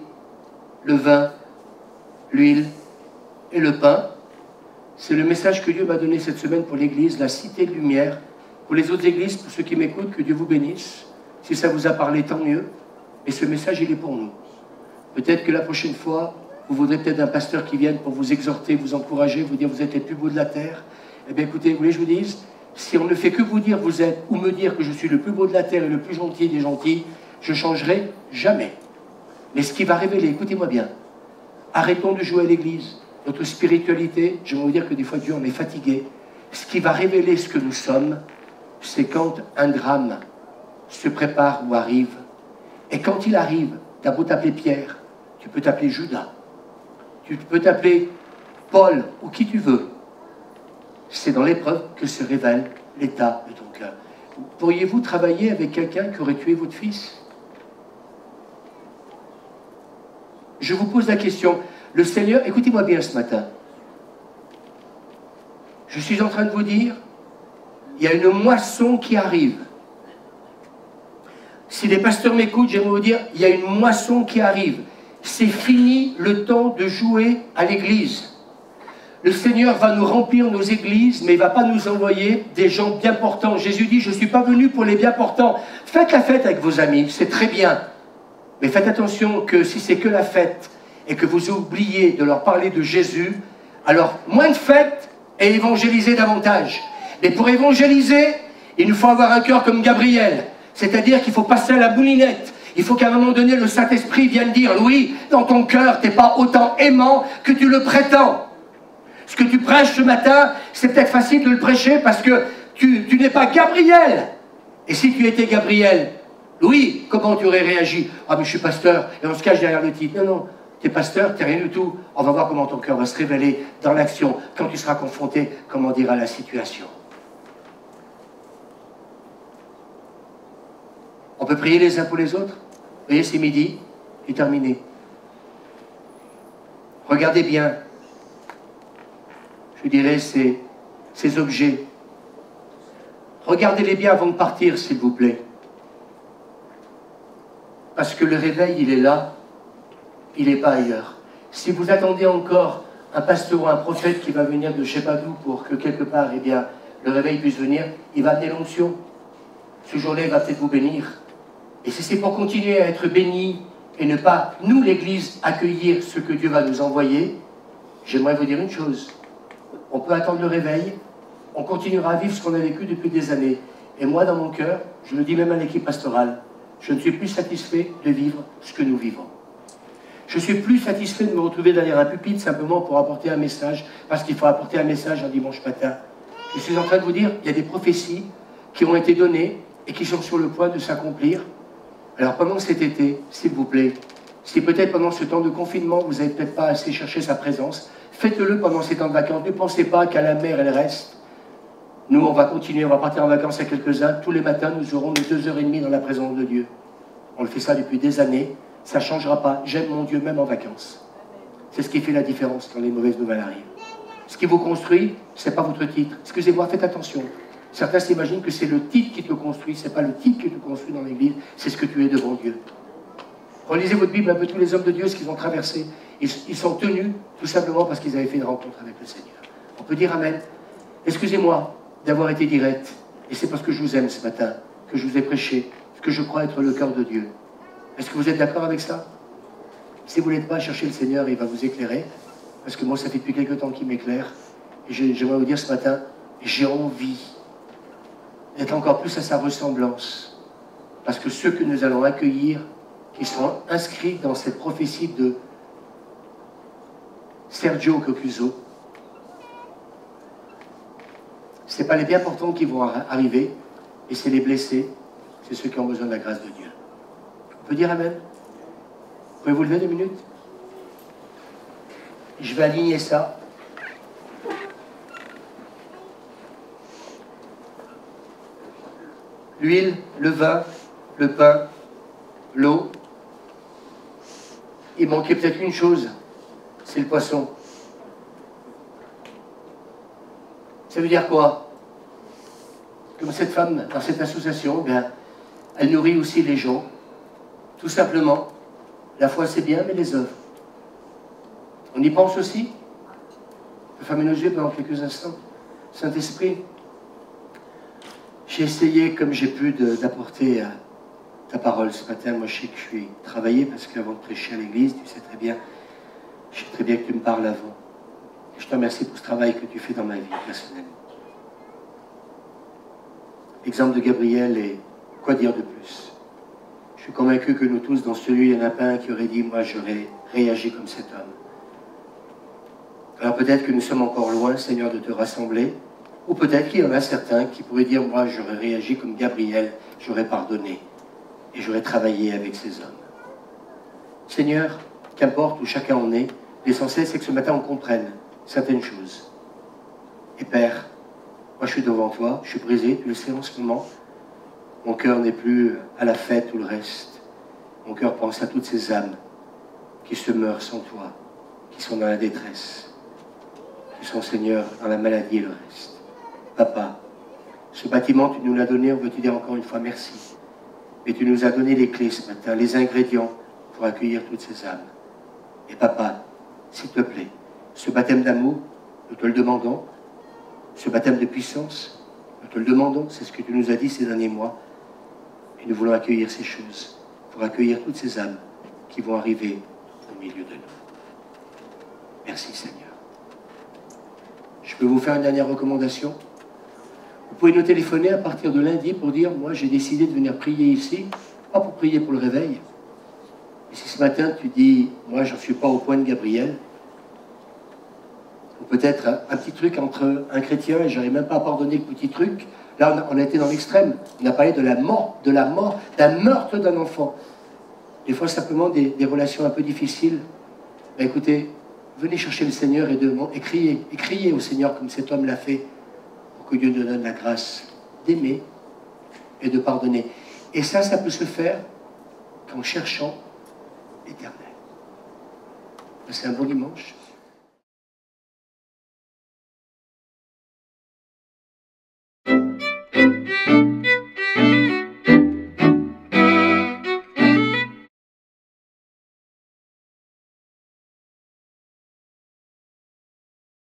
le vin, l'huile et le pain. C'est le message que Dieu m'a donné cette semaine pour l'Église, la cité de lumière. Pour les autres églises, pour ceux qui m'écoutent, que Dieu vous bénisse. Si ça vous a parlé, tant mieux. Mais ce message, il est pour nous. Peut-être que la prochaine fois, vous voudrez peut-être un pasteur qui vienne pour vous exhorter, vous encourager, vous dire vous êtes les plus beaux de la terre. Eh bien écoutez, vous voulez que je vous dise, si on ne fait que vous dire vous êtes, ou me dire que je suis le plus beau de la terre et le plus gentil des gentils, je ne changerai jamais. Mais ce qui va révéler, écoutez-moi bien, arrêtons de jouer à l'église. Notre spiritualité, je vais vous dire que des fois Dieu en est fatigué. Ce qui va révéler ce que nous sommes, c'est quand un drame se prépare ou arrive. Et quand il arrive, tu as beau t'appeler Pierre, tu peux t'appeler Judas, tu peux t'appeler Paul ou qui tu veux. C'est dans l'épreuve que se révèle l'état de ton cœur. Pourriez-vous travailler avec quelqu'un qui aurait tué votre fils? Je vous pose la question. Le Seigneur, écoutez-moi bien ce matin. Je suis en train de vous dire, il y a une moisson qui arrive. Si les pasteurs m'écoutent, j'aimerais vous dire, il y a une moisson qui arrive. C'est fini le temps de jouer à l'église. Le Seigneur va nous remplir nos églises, mais il ne va pas nous envoyer des gens bien portants. Jésus dit, je ne suis pas venu pour les bien portants. Faites la fête avec vos amis, c'est très bien. Mais faites attention que si c'est que la fête et que vous oubliez de leur parler de Jésus, alors moins de fêtes et évangélisez davantage. Mais pour évangéliser, il nous faut avoir un cœur comme Gabriel. C'est-à-dire qu'il faut passer à la moulinette. Il faut qu'à un moment donné, le Saint-Esprit vienne dire, Louis, dans ton cœur, tu n'es pas autant aimant que tu le prétends. Ce que tu prêches ce matin, c'est peut-être facile de le prêcher parce que tu n'es pas Gabriel. Et si tu étais Gabriel, Louis, comment tu aurais réagi? Ah, mais je suis pasteur, et on se cache derrière le titre. Non, non, tu es pasteur, tu n'es rien du tout. On va voir comment ton cœur va se révéler dans l'action, quand tu seras confronté, comment dire, à la situation. On peut prier les uns pour les autres? Vous voyez, c'est midi, et terminé. Regardez bien, je dirais, ces objets. Regardez-les bien avant de partir, s'il vous plaît. Parce que le réveil, il est là, il n'est pas ailleurs. Si vous attendez encore un pasteur ou un prophète qui va venir de je ne sais pas d'où pour que quelque part, eh bien, le réveil puisse venir, il va amener l'onction. Ce jour-là, il va peut-être vous bénir. Et si c'est pour continuer à être béni et ne pas, nous, l'Église, accueillir ce que Dieu va nous envoyer, j'aimerais vous dire une chose. On peut attendre le réveil, on continuera à vivre ce qu'on a vécu depuis des années. Et moi, dans mon cœur, je le dis même à l'équipe pastorale, je ne suis plus satisfait de vivre ce que nous vivons. Je ne suis plus satisfait de me retrouver derrière un pupitre simplement pour apporter un message, parce qu'il faut apporter un message un dimanche matin. Je suis en train de vous dire, il y a des prophéties qui ont été données et qui sont sur le point de s'accomplir. Alors pendant cet été, s'il vous plaît, si peut-être pendant ce temps de confinement, vous n'avez peut-être pas assez cherché sa présence, faites-le pendant ces temps de vacances. Ne pensez pas qu'à la mer, elle reste. Nous, on va continuer, on va partir en vacances à quelques-uns. Tous les matins, nous aurons nos 2h30 dans la présence de Dieu. On le fait ça depuis des années. Ça ne changera pas. J'aime mon Dieu même en vacances. C'est ce qui fait la différence quand les mauvaises nouvelles arrivent. Ce qui vous construit, ce n'est pas votre titre. Excusez-moi, faites attention. Certains s'imaginent que c'est le titre qui te construit. Ce n'est pas le titre qui te construit dans l'Église, c'est ce que tu es devant Dieu. Relisez votre Bible un peu, tous les hommes de Dieu, ce qu'ils ont traversé. Ils sont tenus tout simplement parce qu'ils avaient fait une rencontre avec le Seigneur. On peut dire Amen. Excusez-moi d'avoir été direct. Et c'est parce que je vous aime ce matin que je vous ai prêché ce que je crois être le cœur de Dieu. Est-ce que vous êtes d'accord avec ça? Si vous n'êtes pas, chercher le Seigneur, il va vous éclairer. Parce que moi, ça fait depuis quelque temps qu'il m'éclaire. Et j'aimerais vous dire ce matin, j'ai envie d'être encore plus à sa ressemblance. Parce que ceux que nous allons accueillir, qui sont inscrits dans cette prophétie de Sergio Cocuzo, ce n'est pas les bien portants qui vont arriver, et c'est les blessés, c'est ceux qui ont besoin de la grâce de Dieu. On peut dire Amen? Vous pouvez vous lever 2 minutes? Je vais aligner ça. L'huile, le vin, le pain, l'eau. Il manquait peut-être une chose, c'est le poisson. Ça veut dire quoi? Comme cette femme, dans cette association, bien, elle nourrit aussi les gens. Tout simplement, la foi c'est bien, mais les œuvres. On y pense aussi? On peut fermer nos yeux pendant quelques instants. Saint-Esprit, j'ai essayé comme j'ai pu d'apporter ta parole ce matin. Moi je sais que je suis travaillé parce qu'avant de prêcher à l'église, tu sais très bien, je sais très bien que tu me parles avant. Et je te remercie pour ce travail que tu fais dans ma vie personnellement. L'exemple de Gabriel et quoi dire de plus? Je suis convaincu que nous tous, dans ce lieu, il n'y en a pas un qui aurait dit « Moi, j'aurais réagi comme cet homme ». Alors peut-être que nous sommes encore loin, Seigneur, de te rassembler, ou peut-être qu'il y en a certains qui pourraient dire « Moi, j'aurais réagi comme Gabriel, j'aurais pardonné, et j'aurais travaillé avec ces hommes ». Seigneur, qu'importe où chacun en est, l'essentiel, c'est que ce matin, on comprenne certaines choses. Et Père, moi, je suis devant toi, je suis brisé, tu le sais en ce moment. Mon cœur n'est plus à la fête ou le reste. Mon cœur pense à toutes ces âmes qui se meurent sans toi, qui sont dans la détresse, qui sont, Seigneur, dans la maladie et le reste. Papa, ce bâtiment, tu nous l'as donné, on veut te dire encore une fois merci. Mais tu nous as donné les clés ce matin, les ingrédients pour accueillir toutes ces âmes. Et Papa, s'il te plaît, ce baptême d'amour, nous te le demandons, ce baptême de puissance, nous te le demandons, c'est ce que tu nous as dit ces derniers mois. Et nous voulons accueillir ces choses, pour accueillir toutes ces âmes qui vont arriver au milieu de nous. Merci Seigneur. Je peux vous faire une dernière recommandation? Vous pouvez nous téléphoner à partir de lundi pour dire, moi j'ai décidé de venir prier ici, pas pour prier pour le réveil. Et si ce matin tu dis, moi j'en suis pas au point de Gabriel, ou peut-être un petit truc entre un chrétien, et j'arrive même pas à pardonner le petit truc. Là, on a été dans l'extrême. On a parlé de la mort, d'un meurtre d'un enfant. Des fois, simplement, des relations un peu difficiles. Ben, écoutez, venez chercher le Seigneur et criez au Seigneur comme cet homme l'a fait, pour que Dieu nous donne la grâce d'aimer et de pardonner. Et ça peut se faire qu'en cherchant l'Éternel. C'est un bon dimanche.